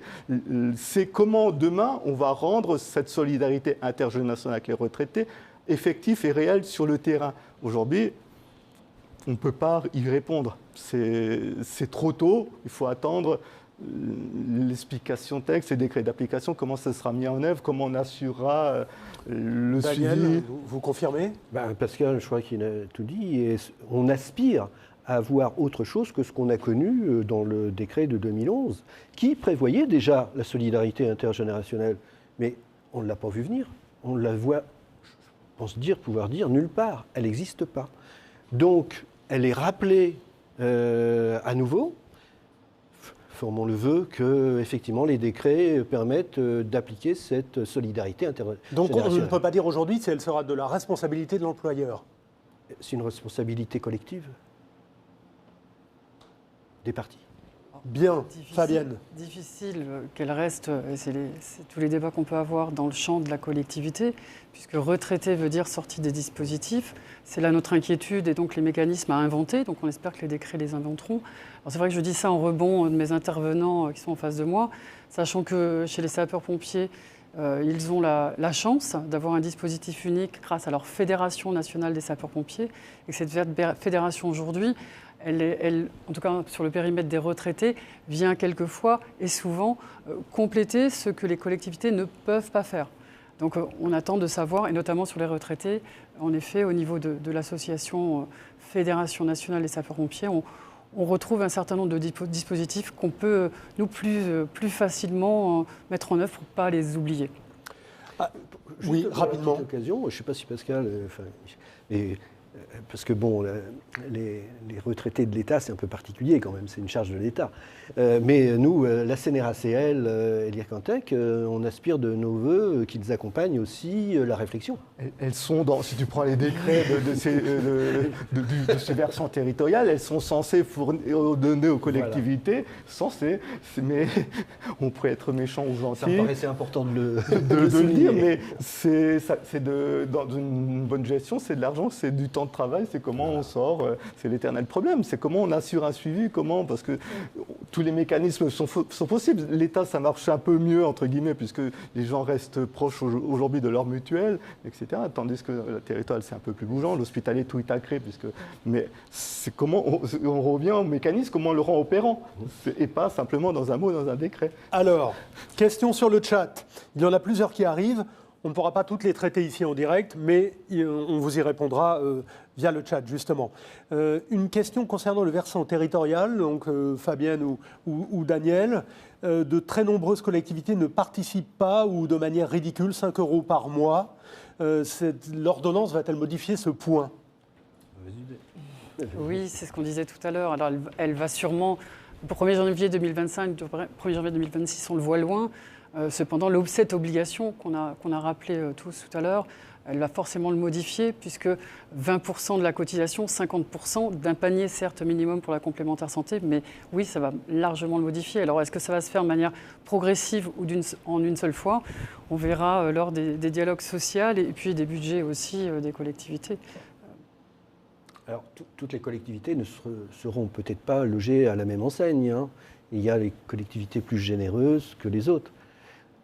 C'est comment demain on va rendre cette solidarité intergénérationnelle avec les retraités effective et réelle sur le terrain. Aujourd'hui, on ne peut pas y répondre. C'est trop tôt, il faut attendre l'explication texte et décret d'application, comment ça sera mis en œuvre, comment on assurera le Daniel, suivi. vous confirmez? Pascal, je crois qu'il a tout dit. Et on aspire à avoir autre chose que ce qu'on a connu dans le décret de 2011, qui prévoyait déjà la solidarité intergénérationnelle. Mais on ne l'a pas vu venir. On la voit, je pense pouvoir dire, nulle part. Elle n'existe pas. Donc, elle est rappelée à nouveau. Formons le vœu que, effectivement, les décrets permettent d'appliquer cette solidarité intergénérationnelle. Donc, on ne peut pas dire aujourd'hui si elle sera de la responsabilité de l'employeur. C'est une responsabilité collective des partis. Bien, Fabienne. Difficile qu'elle reste, et c'est tous les débats qu'on peut avoir dans le champ de la collectivité, puisque retraité veut dire sortie des dispositifs. C'est là notre inquiétude et donc les mécanismes à inventer. Donc on espère que les décrets les inventeront. Alors c'est vrai que je dis ça en rebond de mes intervenants qui sont en face de moi, sachant que chez les sapeurs-pompiers, ils ont la chance d'avoir un dispositif unique grâce à leur Fédération nationale des sapeurs-pompiers. Et que cette fédération aujourd'hui, elle, en tout cas sur le périmètre des retraités, vient quelquefois et souvent compléter ce que les collectivités ne peuvent pas faire. Donc on attend de savoir, et notamment sur les retraités, en effet, au niveau de l'association Fédération nationale des sapeurs-pompiers, on retrouve un certain nombre de dispositifs qu'on peut, nous, plus facilement mettre en œuvre pour ne pas les oublier. Oui, rapidement. À cette occasion, je ne sais pas si Pascal... parce que bon, les retraités de l'État, c'est un peu particulier quand même, c'est une charge de l'État. Mais nous, la CNRACL et l'IRCANTEC, on aspire de nos voeux qu'ils accompagnent aussi la réflexion. Elles sont dans, si tu prends les décrets de ce versant territorial, elles sont censées donner aux collectivités, censées, mais on pourrait être méchant ou gentil. Ça me paraissait important de le dire, mais dans une bonne gestion, c'est de l'argent, c'est du temps de travail, c'est comment on sort, c'est l'éternel problème, c'est comment on assure un suivi, parce que tous les mécanismes sont possibles. L'État, ça marche un peu mieux, entre guillemets, puisque les gens restent proches aujourd'hui de leur mutuelle, etc. Tandis que le territoire, c'est un peu plus bougeant, l'hospitalier, tout est ancré, mais c'est comment on revient au mécanisme, comment on le rend opérant, et pas simplement dans un mot, dans un décret. Alors, question sur le chat. Il y en a plusieurs qui arrivent. On ne pourra pas toutes les traiter ici en direct, mais on vous y répondra via le chat, justement. Une question concernant le versant territorial, donc Fabienne ou Daniel. De très nombreuses collectivités ne participent pas ou de manière ridicule, 5 € par mois. L'ordonnance va-t-elle modifier ce point ? Oui, c'est ce qu'on disait tout à l'heure. Alors, elle va sûrement, pour 1er janvier 2025, 1er janvier 2026, on le voit loin. Cependant, cette obligation qu'on a rappelée tous tout à l'heure, elle va forcément le modifier, puisque 20% de la cotisation, 50% d'un panier, certes minimum pour la complémentaire santé, mais oui, ça va largement le modifier. Alors, est-ce que ça va se faire de manière progressive ou en une seule fois ? On verra lors des dialogues sociaux et puis des budgets aussi des collectivités. Alors, toutes les collectivités ne seront peut-être pas logées à la même enseigne, hein. Il y a les collectivités plus généreuses que les autres.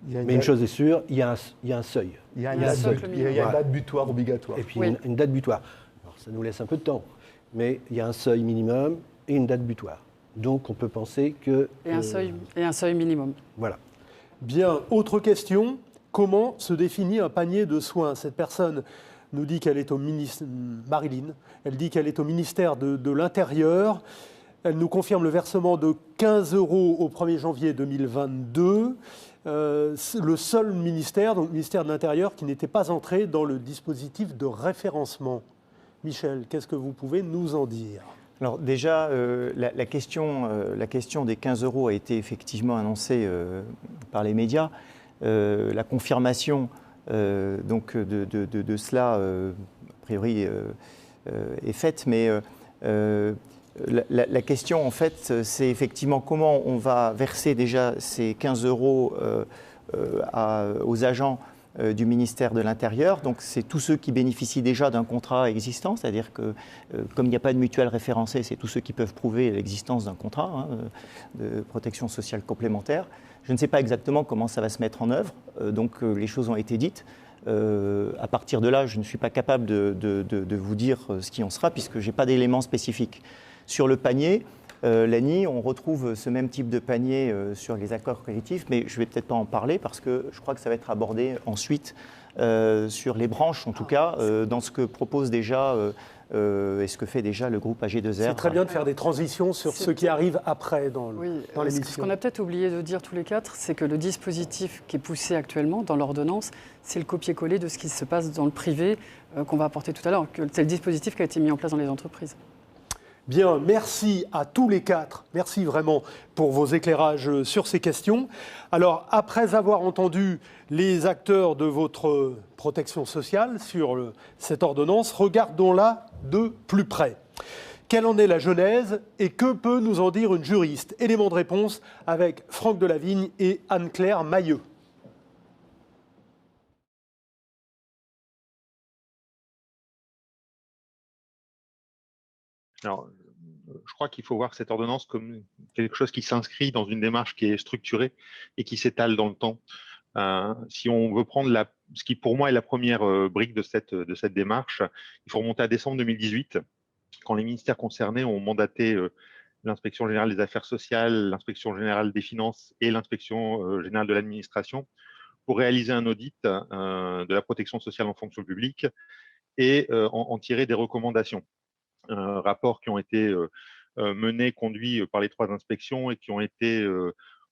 Mais une chose est sûre, il y a un seuil. Il y a une date butoir obligatoire. Et puis une date butoir. Alors, ça nous laisse un peu de temps, mais il y a un seuil minimum et une date butoir. Donc on peut penser que... Et un seuil minimum. Voilà. Bien, autre question. Comment se définit un panier de soins ? Cette personne nous dit qu'elle est au ministère... Marilyn, elle dit qu'elle est au ministère de l'Intérieur. Elle nous confirme le versement de 15 € au 1er janvier 2022. Le seul ministère, donc le ministère de l'Intérieur, qui n'était pas entré dans le dispositif de référencement. Michel, qu'est-ce que vous pouvez nous en dire ? Alors déjà, la question des 15 € a été effectivement annoncée par les médias. La confirmation donc de cela, a priori, est faite, mais la question, en fait, c'est effectivement comment on va verser déjà ces 15 € aux agents du ministère de l'Intérieur. Donc, c'est tous ceux qui bénéficient déjà d'un contrat existant, c'est-à-dire que, comme il n'y a pas de mutuelle référencée, c'est tous ceux qui peuvent prouver l'existence d'un contrat de protection sociale complémentaire. Je ne sais pas exactement comment ça va se mettre en œuvre, donc les choses ont été dites. À partir de là, je ne suis pas capable de vous dire ce qui en sera, puisque je n'ai pas d'éléments spécifiques. Sur le panier, l'ANI, on retrouve ce même type de panier sur les accords collectifs, mais je ne vais peut-être pas en parler parce que je crois que ça va être abordé ensuite sur les branches, en tout cas, dans ce que propose déjà et ce que fait déjà le groupe AG2R. C'est très bien de faire des transitions sur ce qui arrive après dans l'émission. Ce qu'on a peut-être oublié de dire tous les quatre, c'est que le dispositif qui est poussé actuellement dans l'ordonnance, c'est le copier-coller de ce qui se passe dans le privé qu'on va apporter tout à l'heure. C'est le dispositif qui a été mis en place dans les entreprises. Bien, merci à tous les quatre. Merci vraiment pour vos éclairages sur ces questions. Alors, après avoir entendu les acteurs de votre protection sociale sur cette ordonnance, regardons-la de plus près. Quelle en est la genèse et que peut nous en dire une juriste? Élément de réponse avec Franck Delavigne et Anne-Claire Mailleux. Alors, je crois qu'il faut voir cette ordonnance comme quelque chose qui s'inscrit dans une démarche qui est structurée et qui s'étale dans le temps. Si on veut prendre ce qui pour moi est la première brique de cette démarche, il faut remonter à décembre 2018, quand les ministères concernés ont mandaté l'inspection générale des affaires sociales, l'inspection générale des finances et l'inspection générale de l'administration pour réaliser un audit de la protection sociale en fonction publique et en tirer des recommandations. Rapports qui ont été menés, conduits par les 3 inspections et qui ont été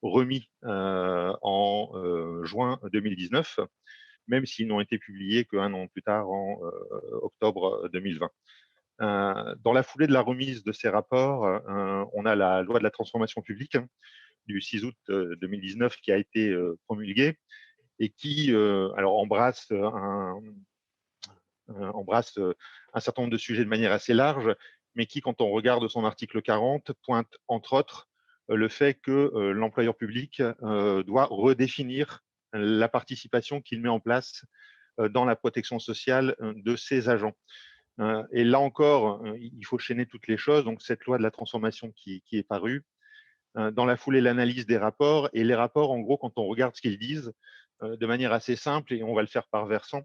remis en juin 2019, même s'ils n'ont été publiés qu'1 an plus tard, en octobre 2020. Dans la foulée de la remise de ces rapports, on a la loi de la transformation publique du 6 août 2019 qui a été promulguée et qui embrasse un certain nombre de sujets de manière assez large, mais qui, quand on regarde son article 40, pointe entre autres le fait que l'employeur public doit redéfinir la participation qu'il met en place dans la protection sociale de ses agents. Et là encore, il faut chaîner toutes les choses. Donc, cette loi de la transformation qui est parue, dans la foulée, l'analyse des rapports. Et les rapports, en gros, quand on regarde ce qu'ils disent, de manière assez simple, et on va le faire par versant,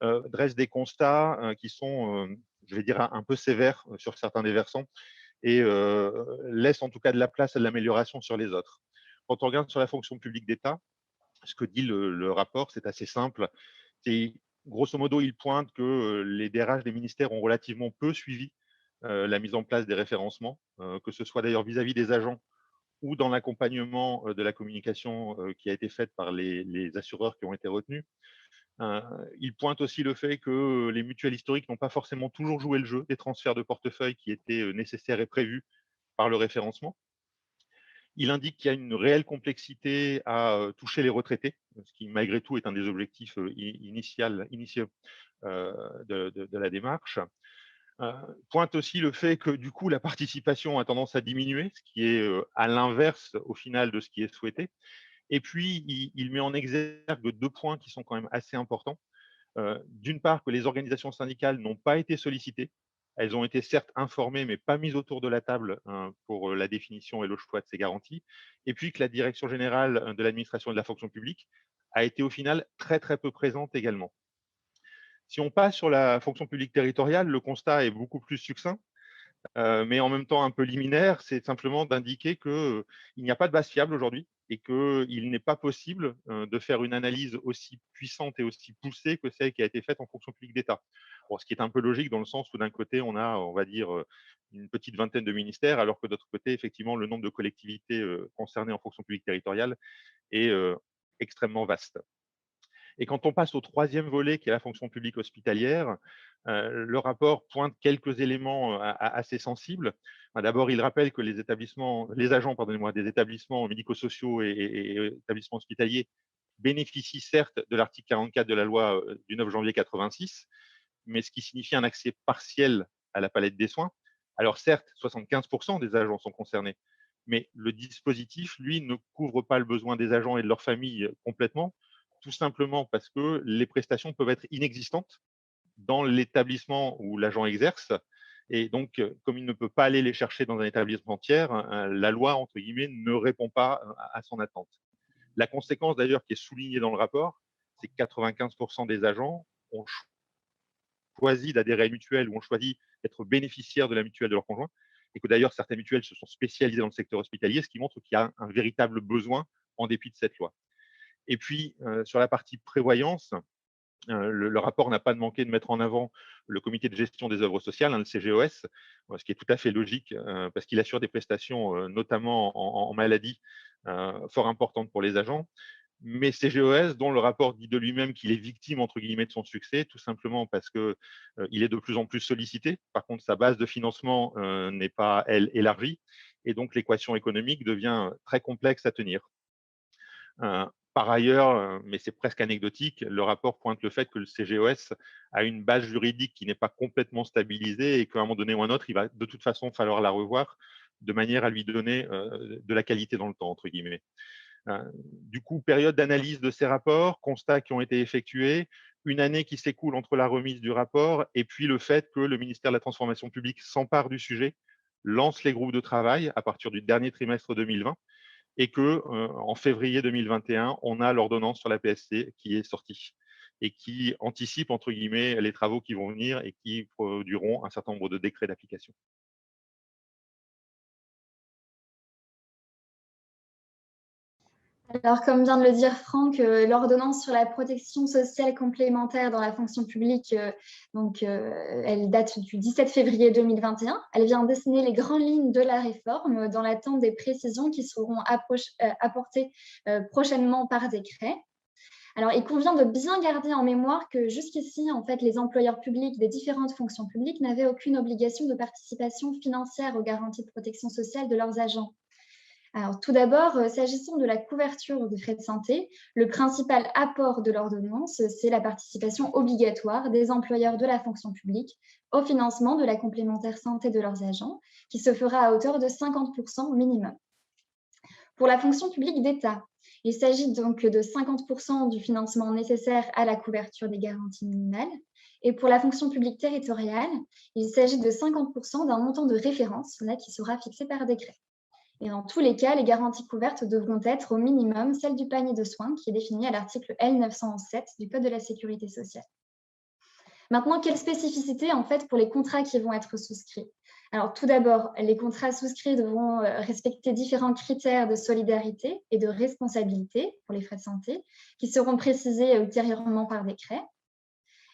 dressent des constats qui sont, je vais dire, un peu sévères sur certains des versants et laissent en tout cas de la place à de l'amélioration sur les autres. Quand on regarde sur la fonction publique d'État, ce que dit le rapport, c'est assez simple. Grosso modo, il pointe que les DRH des ministères ont relativement peu suivi la mise en place des référencements, que ce soit d'ailleurs vis-à-vis des agents ou dans l'accompagnement de la communication qui a été faite par les assureurs qui ont été retenus. Il pointe aussi le fait que les mutuelles historiques n'ont pas forcément toujours joué le jeu des transferts de portefeuille qui étaient nécessaires et prévus par le référencement. Il indique qu'il y a une réelle complexité à toucher les retraités, ce qui malgré tout est un des objectifs initiaux de la démarche. Pointe aussi le fait que du coup la participation a tendance à diminuer, ce qui est à l'inverse au final de ce qui est souhaité. Et puis, il met en exergue 2 points qui sont quand même assez importants. D'une part, que les organisations syndicales n'ont pas été sollicitées. Elles ont été certes informées, mais pas mises autour de la table pour la définition et le choix de ces garanties. Et puis que la direction générale de l'administration et de la fonction publique a été au final très très peu présente également. Si on passe sur la fonction publique territoriale, le constat est beaucoup plus succinct. Mais en même temps un peu liminaire, c'est simplement d'indiquer qu'il n'y a pas de base fiable aujourd'hui et qu'il n'est pas possible de faire une analyse aussi puissante et aussi poussée que celle qui a été faite en fonction publique d'État. Bon, ce qui est un peu logique dans le sens où d'un côté, on a, on va dire, une petite vingtaine de ministères, alors que d'autre côté, effectivement, le nombre de collectivités concernées en fonction publique territoriale est extrêmement vaste. Et quand on passe au 3e volet, qui est la fonction publique hospitalière, le rapport pointe quelques éléments assez sensibles. D'abord, il rappelle que les agents des établissements médico-sociaux et établissements hospitaliers bénéficient certes de l'article 44 de la loi du 9 janvier 86, mais ce qui signifie un accès partiel à la palette des soins. Alors certes, 75% des agents sont concernés, mais le dispositif, lui, ne couvre pas le besoin des agents et de leurs familles complètement, tout simplement parce que les prestations peuvent être inexistantes dans l'établissement où l'agent exerce. Et donc, comme il ne peut pas aller les chercher dans un établissement tiers, la loi, entre guillemets, ne répond pas à son attente. La conséquence, d'ailleurs, qui est soulignée dans le rapport, c'est que 95% des agents ont choisi d'adhérer à une mutuelle ou ont choisi d'être bénéficiaires de la mutuelle de leur conjoint, et que d'ailleurs, certaines mutuelles se sont spécialisées dans le secteur hospitalier, ce qui montre qu'il y a un véritable besoin en dépit de cette loi. Et puis, sur la partie prévoyance, le rapport n'a pas manqué de mettre en avant le comité de gestion des œuvres sociales, le CGOS, ce qui est tout à fait logique parce qu'il assure des prestations, notamment en maladie, fort importantes pour les agents. Mais CGOS, dont le rapport dit de lui-même qu'il est victime, entre guillemets, de son succès, tout simplement parce qu'il est de plus en plus sollicité. Par contre, sa base de financement n'est pas, elle, élargie. Et donc, l'équation économique devient très complexe à tenir. Par ailleurs, mais c'est presque anecdotique, le rapport pointe le fait que le CGOS a une base juridique qui n'est pas complètement stabilisée et qu'à un moment donné ou un autre, il va de toute façon falloir la revoir de manière à lui donner de la qualité dans le temps, entre guillemets. Du coup, période d'analyse de ces rapports, constats qui ont été effectués, une année qui s'écoule entre la remise du rapport et puis le fait que le ministère de la Transformation publique s'empare du sujet, lance les groupes de travail à partir du dernier trimestre 2020 et que en février 2021, on a l'ordonnance sur la PSC qui est sortie et qui anticipe, entre guillemets, les travaux qui vont venir et qui produiront un certain nombre de décrets d'application. Alors, comme vient de le dire Franck, l'ordonnance sur la protection sociale complémentaire dans la fonction publique, elle date du 17 février 2021. Elle vient dessiner les grandes lignes de la réforme dans l'attente des précisions qui seront apportées prochainement par décret. Alors, il convient de bien garder en mémoire que jusqu'ici, en fait, les employeurs publics des différentes fonctions publiques n'avaient aucune obligation de participation financière aux garanties de protection sociale de leurs agents. Alors, tout d'abord, s'agissant de la couverture des frais de santé, le principal apport de l'ordonnance, c'est la participation obligatoire des employeurs de la fonction publique au financement de la complémentaire santé de leurs agents, qui se fera à hauteur de 50% minimum. Pour la fonction publique d'État, il s'agit donc de 50% du financement nécessaire à la couverture des garanties minimales. Et pour la fonction publique territoriale, il s'agit de 50% d'un montant de référence qui sera fixé par décret. Et dans tous les cas, les garanties couvertes devront être au minimum celles du panier de soins qui est défini à l'article L907 du Code de la sécurité sociale. Maintenant, quelles spécificités en fait pour les contrats qui vont être souscrits? Alors tout d'abord, les contrats souscrits devront respecter différents critères de solidarité et de responsabilité pour les frais de santé qui seront précisés ultérieurement par décret.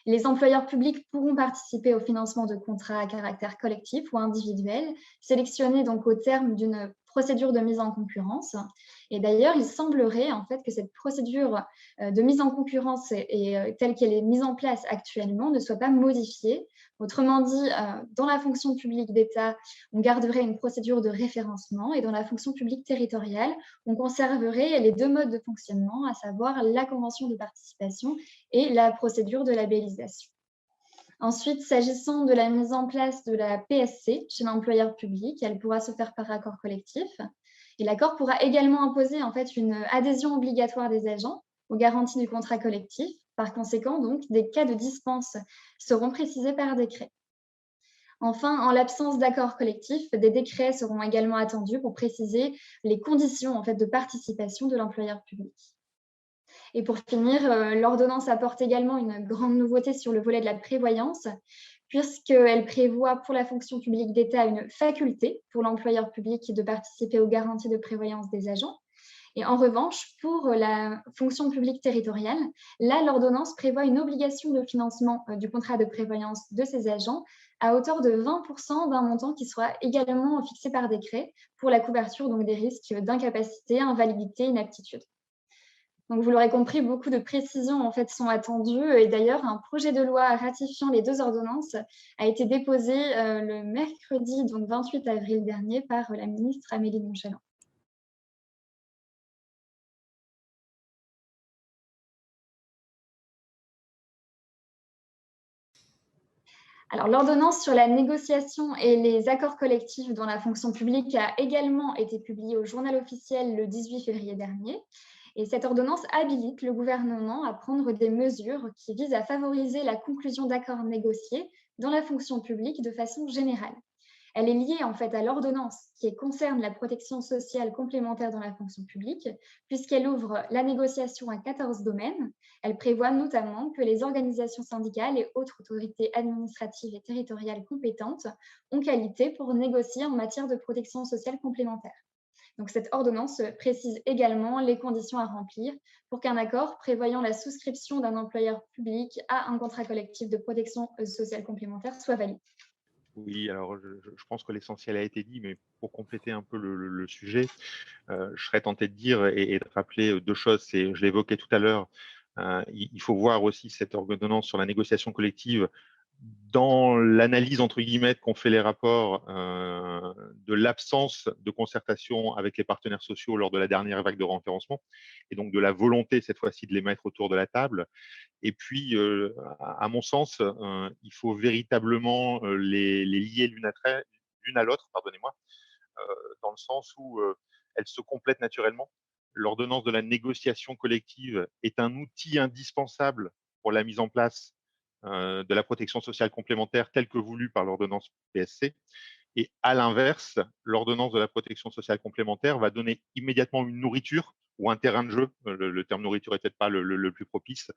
Les employeurs publics pourront participer au financement de contrats à caractère collectif ou individuel, sélectionnés donc au terme d'une procédure de mise en concurrence. Et d'ailleurs, il semblerait en fait que cette procédure de mise en concurrence telle qu'elle est mise en place actuellement ne soit pas modifiée. Autrement dit, dans la fonction publique d'État, on garderait une procédure de référencement et dans la fonction publique territoriale, on conserverait les deux modes de fonctionnement, à savoir la convention de participation et la procédure de labellisation. Ensuite, s'agissant de la mise en place de la PSC chez l'employeur public, elle pourra se faire par accord collectif. Et l'accord pourra également imposer en fait une adhésion obligatoire des agents aux garanties du contrat collectif. Par conséquent, donc, des cas de dispense seront précisés par décret. Enfin, en l'absence d'accord collectif, des décrets seront également attendus pour préciser les conditions en fait, de participation de l'employeur public. Et pour finir, l'ordonnance apporte également une grande nouveauté sur le volet de la prévoyance, puisqu'elle prévoit pour la fonction publique d'État une faculté pour l'employeur public de participer aux garanties de prévoyance des agents. Et en revanche, pour la fonction publique territoriale, là, l'ordonnance prévoit une obligation de financement du contrat de prévoyance de ces agents à hauteur de 20% d'un montant qui sera également fixé par décret pour la couverture donc, des risques d'incapacité, invalidité, inaptitude. Donc, vous l'aurez compris, beaucoup de précisions en fait, sont attendues. Et d'ailleurs, un projet de loi ratifiant les deux ordonnances a été déposé le mercredi, donc 28 avril dernier, par la ministre Amélie de Montchalin. Alors, l'ordonnance sur la négociation et les accords collectifs dans la fonction publique a également été publiée au journal officiel le 18 février dernier. Et cette ordonnance habilite le gouvernement à prendre des mesures qui visent à favoriser la conclusion d'accords négociés dans la fonction publique de façon générale. Elle est liée en fait à l'ordonnance qui concerne la protection sociale complémentaire dans la fonction publique, puisqu'elle ouvre la négociation à 14 domaines. Elle prévoit notamment que les organisations syndicales et autres autorités administratives et territoriales compétentes ont qualité pour négocier en matière de protection sociale complémentaire. Donc, cette ordonnance précise également les conditions à remplir pour qu'un accord prévoyant la souscription d'un employeur public à un contrat collectif de protection sociale complémentaire soit valide. Oui, alors je pense que l'essentiel a été dit, mais pour compléter un peu le sujet, je serais tenté de dire et de rappeler deux choses. Je l'évoquais tout à l'heure, il faut voir aussi cette ordonnance sur la négociation collective dans l'analyse, entre guillemets, qu'ont fait les rapports de l'absence de concertation avec les partenaires sociaux lors de la dernière vague de référencement, et donc de la volonté, cette fois-ci, de les mettre autour de la table. Et puis, à mon sens, il faut véritablement les lier l'une à l'autre, pardonnez-moi, dans le sens où elles se complètent naturellement. L'ordonnance de la négociation collective est un outil indispensable pour la mise en place de la protection sociale complémentaire telle que voulue par l'ordonnance PSC. Et à l'inverse, l'ordonnance de la protection sociale complémentaire va donner immédiatement une nourriture ou un terrain de jeu, le terme nourriture n'est peut-être pas le plus propice,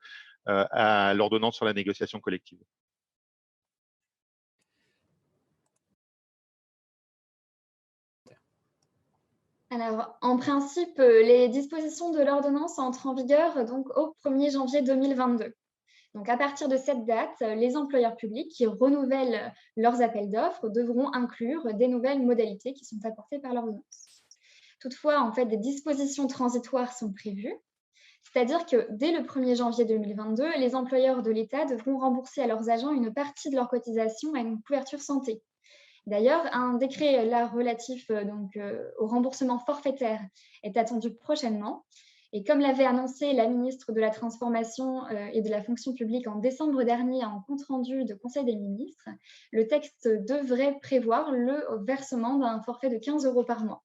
à l'ordonnance sur la négociation collective. Alors, en principe, les dispositions de l'ordonnance entrent en vigueur donc, au 1er janvier 2022. Donc, à partir de cette date, les employeurs publics qui renouvellent leurs appels d'offres devront inclure des nouvelles modalités qui sont apportées par l'ordonnance. Toutefois, en fait, des dispositions transitoires sont prévues, c'est-à-dire que dès le 1er janvier 2022, les employeurs de l'État devront rembourser à leurs agents une partie de leur cotisation à une couverture santé. D'ailleurs, un décret là relatif au remboursement forfaitaire est attendu prochainement. Et comme l'avait annoncé la ministre de la Transformation et de la Fonction publique en décembre dernier en compte-rendu de Conseil des ministres, le texte devrait prévoir le versement d'un forfait de 15 € par mois.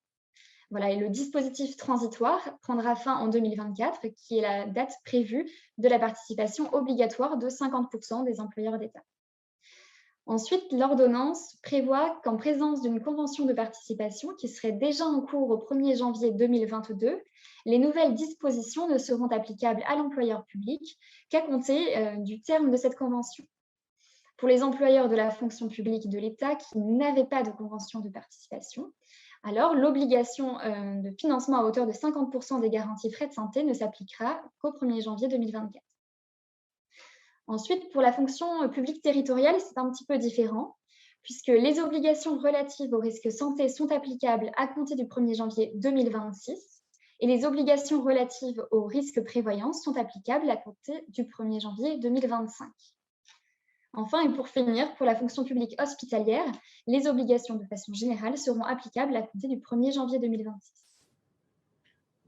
Voilà, et le dispositif transitoire prendra fin en 2024, qui est la date prévue de la participation obligatoire de 50% des employeurs d'État. Ensuite, l'ordonnance prévoit qu'en présence d'une convention de participation qui serait déjà en cours au 1er janvier 2022, les nouvelles dispositions ne seront applicables à l'employeur public qu'à compter du terme de cette convention. Pour les employeurs de la fonction publique de l'État qui n'avaient pas de convention de participation, alors l'obligation de financement à hauteur de 50% des garanties frais de santé ne s'appliquera qu'au 1er janvier 2024. Ensuite, pour la fonction publique territoriale, c'est un petit peu différent, puisque les obligations relatives aux risques santé sont applicables à compter du 1er janvier 2026 et les obligations relatives aux risques prévoyance sont applicables à compter du 1er janvier 2025. Enfin, et pour finir, pour la fonction publique hospitalière, les obligations de façon générale seront applicables à compter du 1er janvier 2026.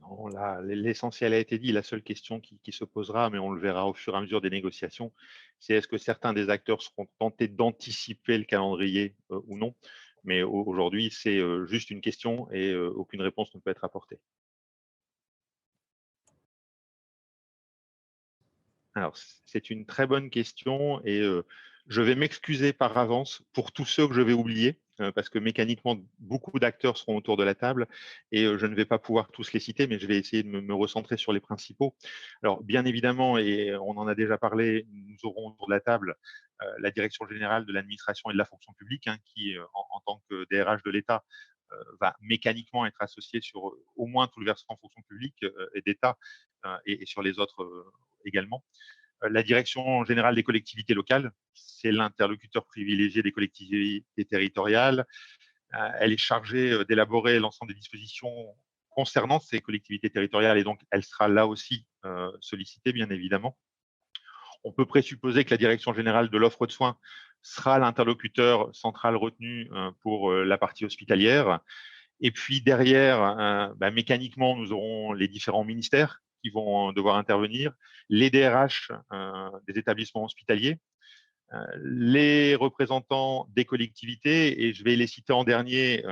Non, là, l'essentiel a été dit. La seule question qui se posera, mais on le verra au fur et à mesure des négociations, c'est est-ce que certains des acteurs seront tentés d'anticiper le calendrier ou non. Mais aujourd'hui, c'est juste une question et aucune réponse ne peut être apportée. Alors, c'est une très bonne question et je vais m'excuser par avance pour tous ceux que je vais oublier, parce que mécaniquement, beaucoup d'acteurs seront autour de la table et je ne vais pas pouvoir tous les citer, mais je vais essayer de me recentrer sur les principaux. Alors, bien évidemment, et on en a déjà parlé, nous aurons autour de la table la Direction générale de l'administration et de la fonction publique, hein, qui, en tant que DRH de l'État, va mécaniquement être associée sur au moins tout le versement fonction publique et d'État et sur les autres également. La Direction générale des collectivités locales, c'est l'interlocuteur privilégié des collectivités territoriales. Elle est chargée d'élaborer l'ensemble des dispositions concernant ces collectivités territoriales et donc elle sera là aussi sollicitée, bien évidemment. On peut présupposer que la Direction générale de l'offre de soins sera l'interlocuteur central retenu pour la partie hospitalière. Et puis derrière, mécaniquement, nous aurons les différents ministères qui vont devoir intervenir, les DRH des établissements hospitaliers, les représentants des collectivités, et je vais les citer en dernier,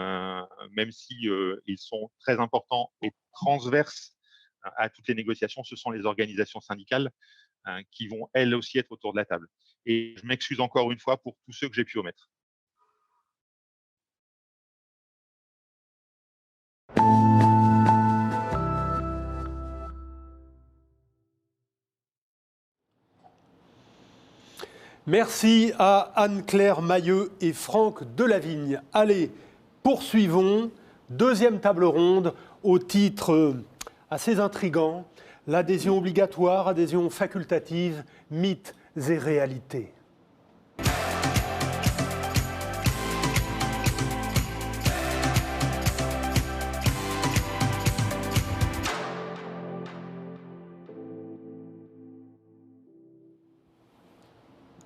même si ils sont très importants et transverses à toutes les négociations, ce sont les organisations syndicales qui vont elles aussi être autour de la table. Et je m'excuse encore une fois pour tous ceux que j'ai pu omettre. Merci à Anne-Claire Mailleux et Franck Delavigne. Allez, poursuivons. Deuxième table ronde au titre assez intrigant, l'adhésion obligatoire, adhésion facultative, mythes et réalités.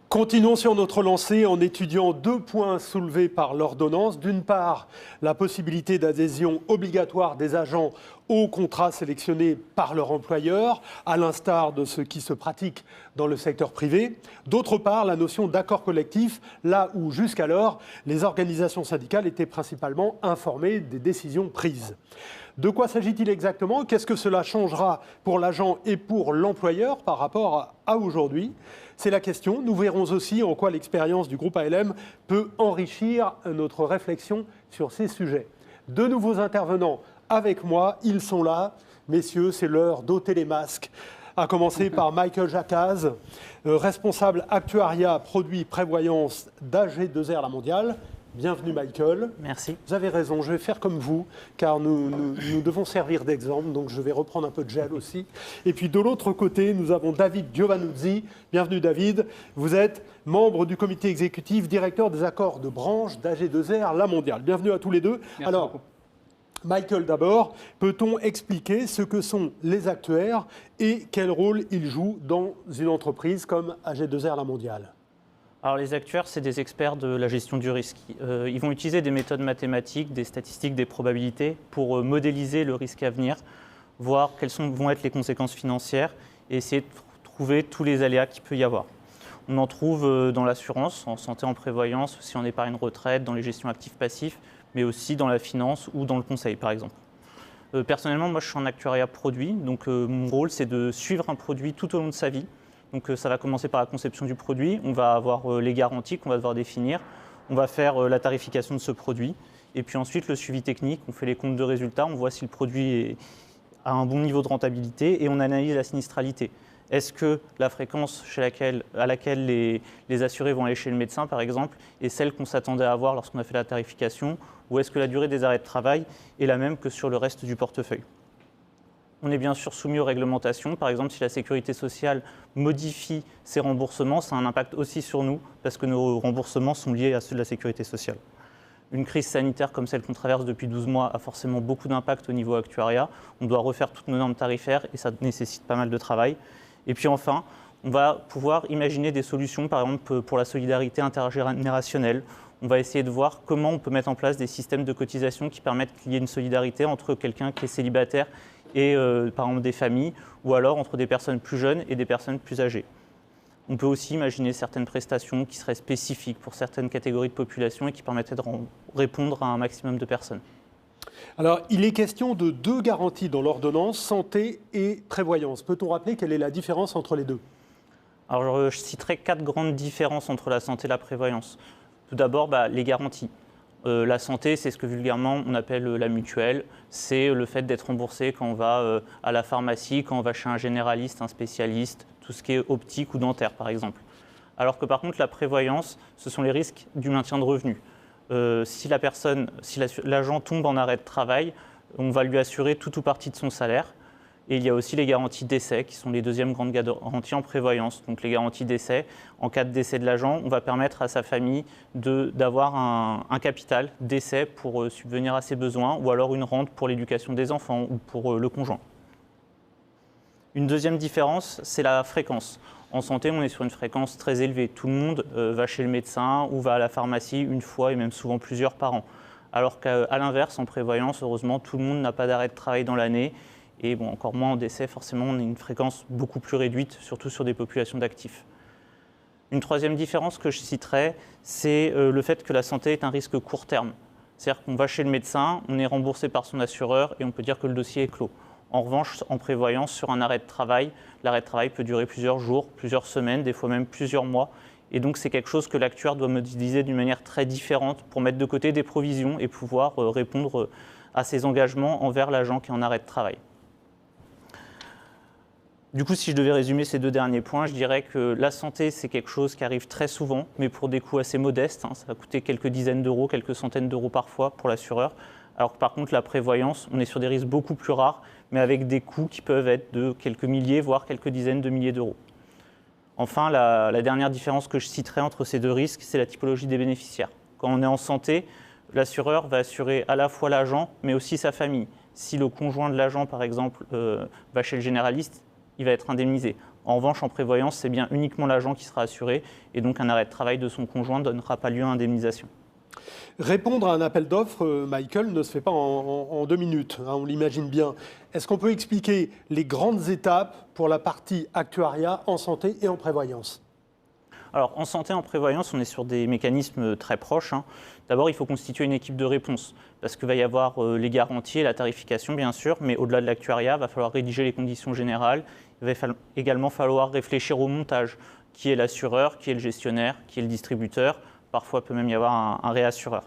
Continuons sur notre lancée en étudiant 2 points soulevés par l'ordonnance. D'une part, la possibilité d'adhésion obligatoire des agents aux contrats sélectionnés par leur employeur, à l'instar de ce qui se pratique dans le secteur privé. D'autre part, la notion d'accord collectif, là où jusqu'alors, les organisations syndicales étaient principalement informées des décisions prises. De quoi s'agit-il exactement? Qu'est-ce que cela changera pour l'agent et pour l'employeur par rapport à aujourd'hui? C'est la question. Nous verrons aussi en quoi l'expérience du groupe ALM peut enrichir notre réflexion sur ces sujets. De nouveaux intervenants avec moi, ils sont là. Messieurs, c'est l'heure d'ôter les masques. À commencer par Michael Jacquaz, responsable actuariat, produits, prévoyance d'AG2R La Mondiale. Bienvenue Michael. Merci. Vous avez raison, je vais faire comme vous, car nous devons servir d'exemple, donc je vais reprendre un peu de gel aussi. Et puis de l'autre côté, nous avons David Giovannuzzi. Bienvenue David. Vous êtes membre du comité exécutif, directeur des accords de branche d'AG2R La Mondiale. Bienvenue à tous les deux. Merci Alors, beaucoup. Michael d'abord, peut-on expliquer ce que sont les actuaires et quel rôle ils jouent dans une entreprise comme AG2R La Mondiale? Alors les actuaires, c'est des experts de la gestion du risque. Ils vont utiliser des méthodes mathématiques, des statistiques, des probabilités pour modéliser le risque à venir, voir quelles vont être les conséquences financières et essayer de trouver tous les aléas qu'il peut y avoir. On en trouve dans l'assurance, en santé, en prévoyance, aussi en épargne retraite, dans les gestions actifs-passifs, mais aussi dans la finance ou dans le conseil par exemple. Personnellement, moi je suis en actuariat produit, donc mon rôle c'est de suivre un produit tout au long de sa vie. Donc ça va commencer par la conception du produit, on va avoir les garanties qu'on va devoir définir, on va faire la tarification de ce produit, et puis ensuite le suivi technique, on fait les comptes de résultats, on voit si le produit a un bon niveau de rentabilité et on analyse la sinistralité. Est-ce que la fréquence à laquelle les assurés vont aller chez le médecin, par exemple, est celle qu'on s'attendait à avoir lorsqu'on a fait la tarification, ou est-ce que la durée des arrêts de travail est la même que sur le reste du portefeuille? On est bien sûr soumis aux réglementations. Par exemple, si la sécurité sociale modifie ses remboursements, ça a un impact aussi sur nous, parce que nos remboursements sont liés à ceux de la sécurité sociale. Une crise sanitaire comme celle qu'on traverse depuis 12 mois a forcément beaucoup d'impact au niveau actuariat. On doit refaire toutes nos normes tarifaires et ça nécessite pas mal de travail. Et puis enfin, on va pouvoir imaginer des solutions, par exemple pour la solidarité intergénérationnelle. On va essayer de voir comment on peut mettre en place des systèmes de cotisation qui permettent qu'il y ait une solidarité entre quelqu'un qui est célibataire et par exemple des familles, ou alors entre des personnes plus jeunes et des personnes plus âgées. On peut aussi imaginer certaines prestations qui seraient spécifiques pour certaines catégories de population et qui permettraient de répondre à un maximum de personnes. Alors, il est question de 2 garanties dans l'ordonnance, santé et prévoyance. Peut-on rappeler quelle est la différence entre les deux? Alors, je citerai 4 grandes différences entre la santé et la prévoyance. Tout d'abord, les garanties. La santé, c'est ce que vulgairement on appelle la mutuelle. C'est le fait d'être remboursé quand on va à la pharmacie, quand on va chez un généraliste, un spécialiste, tout ce qui est optique ou dentaire par exemple. Alors que par contre la prévoyance, ce sont les risques du maintien de revenus. Si l'agent tombe en arrêt de travail, on va lui assurer tout ou partie de son salaire. Et il y a aussi les garanties décès qui sont les deuxièmes grandes garanties en prévoyance. Donc les garanties décès, en cas de décès de l'agent, on va permettre à sa famille d'avoir un capital décès pour subvenir à ses besoins ou alors une rente pour l'éducation des enfants ou pour le conjoint. Une deuxième différence, c'est la fréquence. En santé, on est sur une fréquence très élevée. Tout le monde va chez le médecin ou va à la pharmacie une fois et même souvent plusieurs par an. Alors qu'à l'inverse, en prévoyance, heureusement, tout le monde n'a pas d'arrêt de travail dans l'année. Et encore moins en décès, forcément, on a une fréquence beaucoup plus réduite, surtout sur des populations d'actifs. Une troisième différence que je citerai, c'est le fait que la santé est un risque court terme. C'est-à-dire qu'on va chez le médecin, on est remboursé par son assureur et on peut dire que le dossier est clos. En revanche, en prévoyance, sur un arrêt de travail, l'arrêt de travail peut durer plusieurs jours, plusieurs semaines, des fois même plusieurs mois. Et donc, c'est quelque chose que l'actuaire doit modéliser d'une manière très différente pour mettre de côté des provisions et pouvoir répondre à ses engagements envers l'agent qui est en arrêt de travail. Du coup, si je devais résumer ces 2 derniers points, je dirais que la santé, c'est quelque chose qui arrive très souvent, mais pour des coûts assez modestes. Ça va coûter quelques dizaines d'euros, quelques centaines d'euros parfois pour l'assureur. Alors que par contre, la prévoyance, on est sur des risques beaucoup plus rares, mais avec des coûts qui peuvent être de quelques milliers, voire quelques dizaines de milliers d'euros. Enfin, la dernière différence que je citerai entre ces 2 risques, c'est la typologie des bénéficiaires. Quand on est en santé, l'assureur va assurer à la fois l'agent, mais aussi sa famille. Si le conjoint de l'agent, par exemple, va chez le généraliste, il va être indemnisé. En revanche, en prévoyance, c'est bien uniquement l'agent qui sera assuré et donc un arrêt de travail de son conjoint ne donnera pas lieu à indemnisation. Répondre à un appel d'offres, Michael, ne se fait pas en 2 minutes, hein, on l'imagine bien. Est-ce qu'on peut expliquer les grandes étapes pour la partie actuariat en santé et en prévoyance ? Alors, en santé, en prévoyance, on est sur des mécanismes très proches. D'abord, il faut constituer une équipe de réponse, parce qu'il va y avoir les garanties et la tarification, bien sûr, mais au-delà de l'actuariat, il va falloir rédiger les conditions générales. Il va également falloir réfléchir au montage. Qui est l'assureur, qui est le gestionnaire, qui est le distributeur. Parfois, il peut même y avoir un réassureur.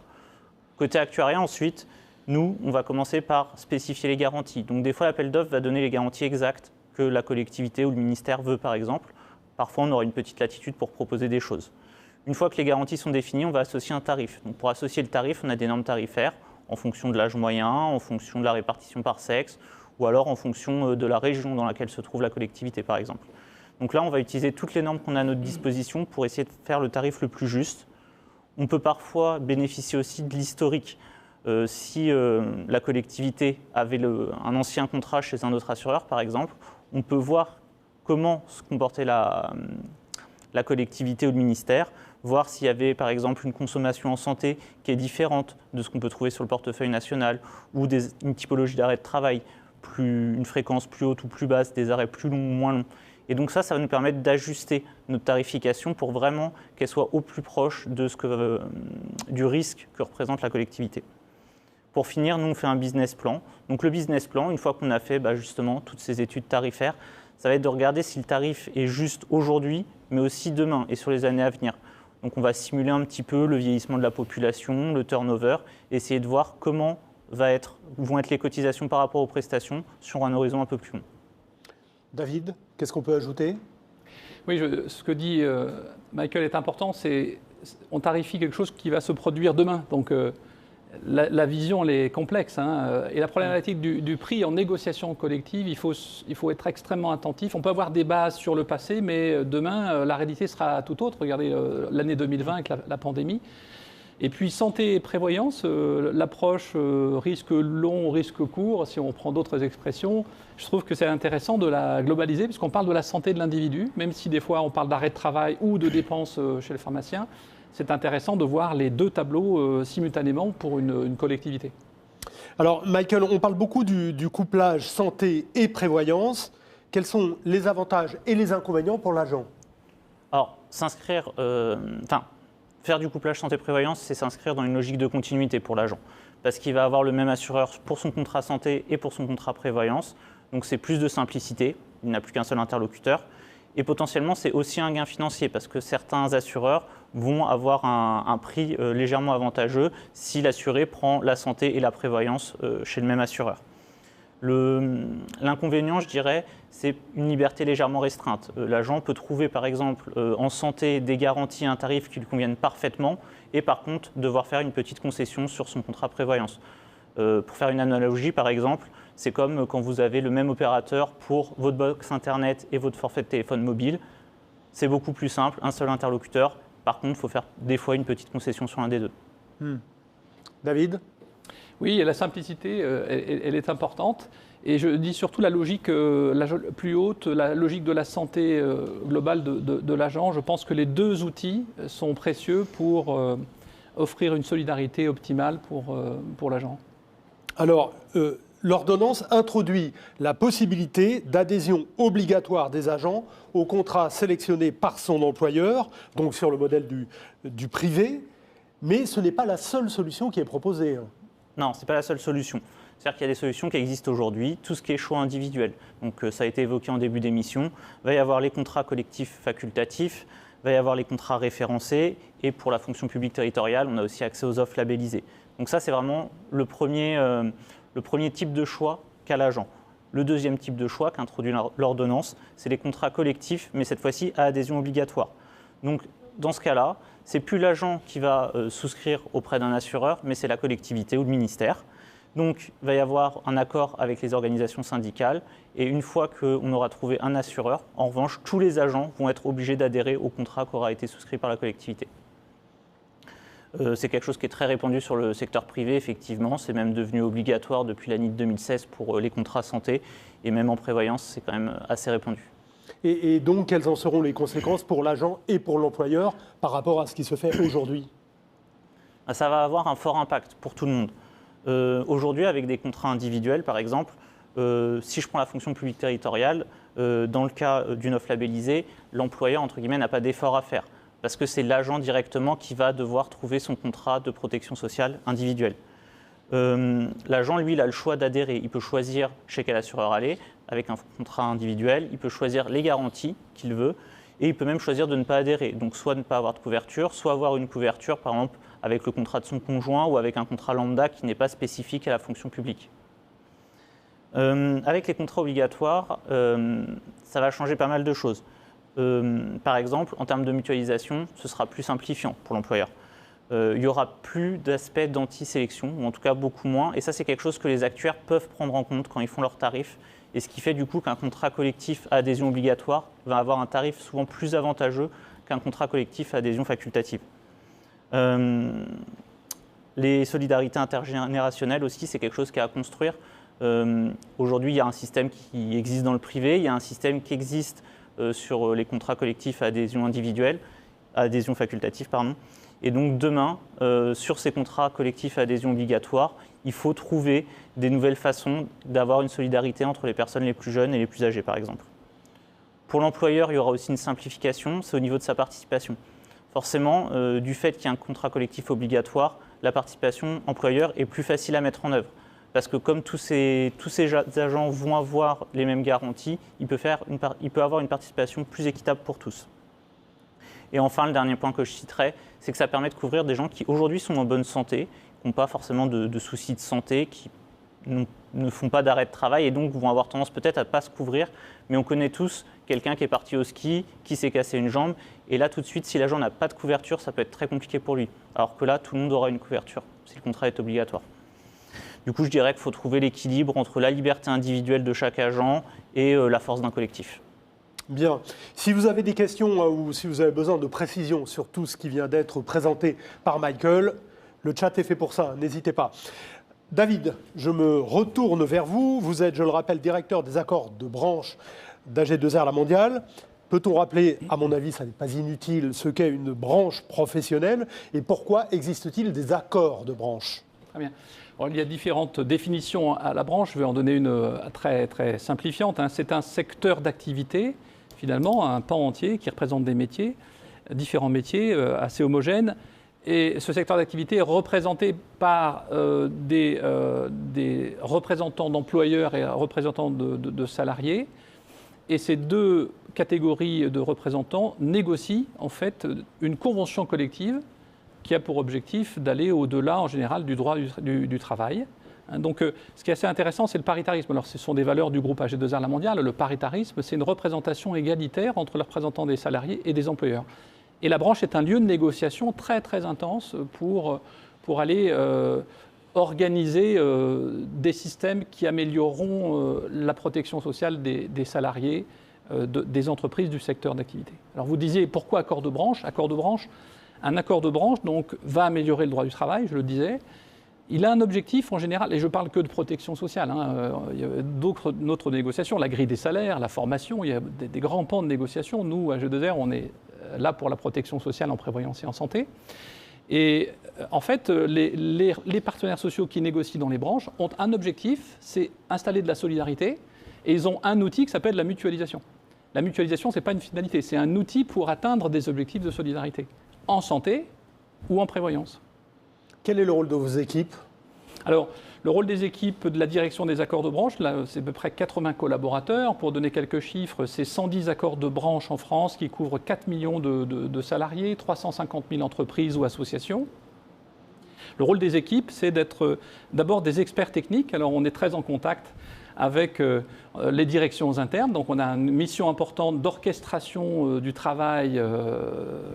Côté actuariat, ensuite, nous, on va commencer par spécifier les garanties. Donc, des fois, l'appel d'offres va donner les garanties exactes que la collectivité ou le ministère veut, par exemple. Parfois, on aura une petite latitude pour proposer des choses. Une fois que les garanties sont définies, on va associer un tarif. Donc, pour associer le tarif, on a des normes tarifaires en fonction de l'âge moyen, en fonction de la répartition par sexe, ou alors en fonction de la région dans laquelle se trouve la collectivité, par exemple. Donc là, on va utiliser toutes les normes qu'on a à notre disposition pour essayer de faire le tarif le plus juste. On peut parfois bénéficier aussi de l'historique. Si la collectivité avait un ancien contrat chez un autre assureur, par exemple, on peut voir comment se comportait la collectivité ou le ministère, voir s'il y avait par exemple une consommation en santé qui est différente de ce qu'on peut trouver sur le portefeuille national, ou une typologie d'arrêt de travail, une fréquence plus haute ou plus basse, des arrêts plus longs ou moins longs. Et donc ça va nous permettre d'ajuster notre tarification pour vraiment qu'elle soit au plus proche de du risque que représente la collectivité. Pour finir, nous on fait un business plan. Donc le business plan, une fois qu'on a fait justement toutes ces études tarifaires, ça va être de regarder si le tarif est juste aujourd'hui, mais aussi demain et sur les années à venir. Donc on va simuler un petit peu le vieillissement de la population, le turnover, et essayer de voir comment vont être les cotisations par rapport aux prestations sur un horizon un peu plus long. David, qu'est-ce qu'on peut ajouter ? Oui, ce que dit Michael est important, c'est on tarifie quelque chose qui va se produire demain. Donc la vision, elle est complexe. Et la problématique du prix en négociation collective, il faut être extrêmement attentif. On peut avoir des bases sur le passé, mais demain, la réalité sera tout autre. Regardez l'année 2020 avec la pandémie. Et puis santé et prévoyance, l'approche risque long, risque court, si on prend d'autres expressions, je trouve que c'est intéressant de la globaliser, puisqu'on parle de la santé de l'individu, même si des fois on parle d'arrêt de travail ou de dépenses chez le pharmacien. C'est intéressant de voir les deux tableaux simultanément pour une collectivité. Alors, Michael, on parle beaucoup du couplage santé et prévoyance. Quels sont les avantages et les inconvénients pour l'agent ? Alors, faire du couplage santé-prévoyance, c'est s'inscrire dans une logique de continuité pour l'agent. Parce qu'il va avoir le même assureur pour son contrat santé et pour son contrat prévoyance. Donc, c'est plus de simplicité. Il n'a plus qu'un seul interlocuteur. Et potentiellement, c'est aussi un gain financier parce que certains assureurs vont avoir un prix légèrement avantageux si l'assuré prend la santé et la prévoyance chez le même assureur. L'inconvénient, je dirais, c'est une liberté légèrement restreinte. L'agent peut trouver, par exemple, en santé des garanties à un tarif qui lui conviennent parfaitement et par contre devoir faire une petite concession sur son contrat prévoyance. Pour faire une analogie, par exemple, c'est comme quand vous avez le même opérateur pour votre box Internet et votre forfait de téléphone mobile. C'est beaucoup plus simple, un seul interlocuteur. Par contre, il faut faire des fois une petite concession sur l'un des deux. David ? Oui, et la simplicité, elle est importante. Et je dis surtout la logique plus haute, la logique de la santé globale de l'agent. Je pense que les deux outils sont précieux pour offrir une solidarité optimale pour l'agent. Alors, l'ordonnance introduit la possibilité d'adhésion obligatoire des agents au contrat sélectionné par son employeur, donc sur le modèle du privé, mais ce n'est pas la seule solution qui est proposée. Non, ce n'est pas la seule solution. C'est-à-dire qu'il y a des solutions qui existent aujourd'hui, tout ce qui est choix individuel. Donc ça a été évoqué en début d'émission. Il va y avoir les contrats collectifs facultatifs, il va y avoir les contrats référencés, et pour la fonction publique territoriale, on a aussi accès aux offres labellisées. Donc ça, c'est vraiment le premier type de choix qu'a l'agent. Le deuxième type de choix qu'introduit l'ordonnance, c'est les contrats collectifs, mais cette fois-ci à adhésion obligatoire. Donc dans ce cas-là, ce n'est plus l'agent qui va souscrire auprès d'un assureur, mais c'est la collectivité ou le ministère. Donc il va y avoir un accord avec les organisations syndicales, et une fois qu'on aura trouvé un assureur, en revanche, tous les agents vont être obligés d'adhérer au contrat qui aura été souscrit par la collectivité. C'est quelque chose qui est très répandu sur le secteur privé, effectivement. C'est même devenu obligatoire depuis l'année 2016 pour les contrats santé. Et même en prévoyance, c'est quand même assez répandu. Et donc, quelles en seront les conséquences pour l'agent et pour l'employeur par rapport à ce qui se fait aujourd'hui? Ça va avoir un fort impact pour tout le monde. Aujourd'hui, avec des contrats individuels, par exemple, si je prends la fonction publique territoriale, dans le cas d'une offre labellisée, l'employeur, entre guillemets, n'a pas d'effort à faire, parce que c'est l'agent directement qui va devoir trouver son contrat de protection sociale individuel. L'agent, lui, il a le choix d'adhérer. Il peut choisir chez quel assureur aller, avec un contrat individuel. Il peut choisir les garanties qu'il veut, et il peut même choisir de ne pas adhérer. Donc, soit ne pas avoir de couverture, soit avoir une couverture, par exemple, avec le contrat de son conjoint ou avec un contrat lambda qui n'est pas spécifique à la fonction publique. Avec les contrats obligatoires, ça va changer pas mal de choses. Par exemple, en termes de mutualisation, ce sera plus simplifiant pour l'employeur. Il n'y aura plus d'aspect d'anti-sélection, ou en tout cas beaucoup moins. Et ça, c'est quelque chose que les actuaires peuvent prendre en compte quand ils font leurs tarifs. Et ce qui fait du coup qu'un contrat collectif à adhésion obligatoire va avoir un tarif souvent plus avantageux qu'un contrat collectif à adhésion facultative. Les solidarités intergénérationnelles aussi, c'est quelque chose qui est à construire. Aujourd'hui, il y a un système qui existe dans le privé, il y a un système qui existe sur les contrats collectifs à adhésion individuelle, à adhésion facultative, pardon. Et donc demain, sur ces contrats collectifs à adhésion obligatoire, il faut trouver des nouvelles façons d'avoir une solidarité entre les personnes les plus jeunes et les plus âgées, par exemple. Pour l'employeur, il y aura aussi une simplification, c'est au niveau de sa participation. Forcément, du fait qu'il y a un contrat collectif obligatoire, la participation employeur est plus facile à mettre en œuvre. Parce que comme tous ces agents vont avoir les mêmes garanties, il peut avoir une participation plus équitable pour tous. Et enfin, le dernier point que je citerai, c'est que ça permet de couvrir des gens qui aujourd'hui sont en bonne santé, qui n'ont pas forcément de soucis de santé, qui ne font pas d'arrêt de travail et donc vont avoir tendance peut-être à ne pas se couvrir. Mais on connaît tous quelqu'un qui est parti au ski, qui s'est cassé une jambe. Et là, tout de suite, si l'agent n'a pas de couverture, ça peut être très compliqué pour lui. Alors que là, tout le monde aura une couverture, si le contrat est obligatoire. Du coup, je dirais qu'il faut trouver l'équilibre entre la liberté individuelle de chaque agent et la force d'un collectif. Bien. Si vous avez des questions ou si vous avez besoin de précisions sur tout ce qui vient d'être présenté par Michael, le chat est fait pour ça, n'hésitez pas. David, je me retourne vers vous. Vous êtes, je le rappelle, directeur des accords de branche d'AG2R La Mondiale. Peut-on rappeler, à mon avis, ça n'est pas inutile, ce qu'est une branche professionnelle et pourquoi existe-t-il des accords de branche? Très bien. Alors, il y a différentes définitions à la branche. Je vais en donner une très, très simplifiante. C'est un secteur d'activité, finalement, un pan entier qui représente des métiers, différents métiers assez homogènes. Et ce secteur d'activité est représenté par des représentants d'employeurs et représentants de salariés. Et ces deux catégories de représentants négocient en fait une convention collective qui a pour objectif d'aller au-delà, en général, du droit du travail. Donc, ce qui est assez intéressant, c'est le paritarisme. Alors, ce sont des valeurs du groupe AG2R La Mondiale. Le paritarisme, c'est une représentation égalitaire entre les représentants des salariés et des employeurs. Et la branche est un lieu de négociation très, très intense pour aller organiser des systèmes qui amélioreront la protection sociale des salariés des entreprises du secteur d'activité. Alors, vous disiez, pourquoi accord de branche? Un accord de branche donc, va améliorer le droit du travail, je le disais. Il a un objectif en général, et je ne parle que de protection sociale, il y a d'autres négociations, la grille des salaires, la formation, il y a des grands pans de négociation. Nous, à AG2R, on est là pour la protection sociale en prévoyance et en santé. Et en fait, les partenaires sociaux qui négocient dans les branches ont un objectif, c'est installer de la solidarité, et ils ont un outil qui s'appelle la mutualisation. La mutualisation, ce n'est pas une finalité, c'est un outil pour atteindre des objectifs de solidarité, en santé ou en prévoyance. Quel est le rôle de vos équipes? Alors, le rôle des équipes de la direction des accords de branche, là, c'est à peu près 80 collaborateurs. Pour donner quelques chiffres, c'est 110 accords de branche en France qui couvrent 4 millions de salariés, 350 000 entreprises ou associations. Le rôle des équipes, c'est d'être d'abord des experts techniques. Alors, on est très en contact avec les directions internes. Donc, on a une mission importante d'orchestration du travail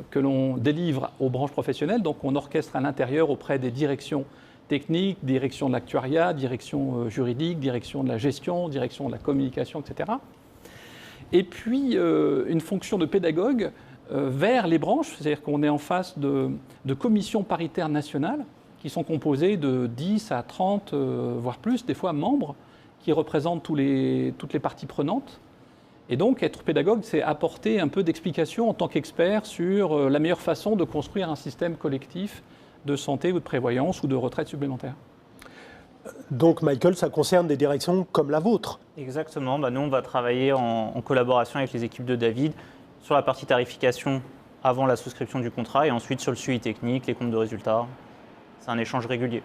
que l'on délivre aux branches professionnelles. Donc, on orchestre à l'intérieur auprès des directions techniques, direction de l'actuariat, direction juridique, direction de la gestion, direction de la communication, etc. Et puis, une fonction de pédagogue vers les branches, c'est-à-dire qu'on est en face de commissions paritaires nationales qui sont composées de 10 à 30, voire plus, des fois membres, qui représentent toutes les parties prenantes. Et donc, être pédagogue, c'est apporter un peu d'explication en tant qu'expert sur la meilleure façon de construire un système collectif de santé ou de prévoyance ou de retraite supplémentaire. Donc, Michael, ça concerne des directions comme la vôtre. Exactement. Nous, on va travailler en collaboration avec les équipes de David sur la partie tarification avant la souscription du contrat et ensuite sur le suivi technique, les comptes de résultats. C'est un échange régulier.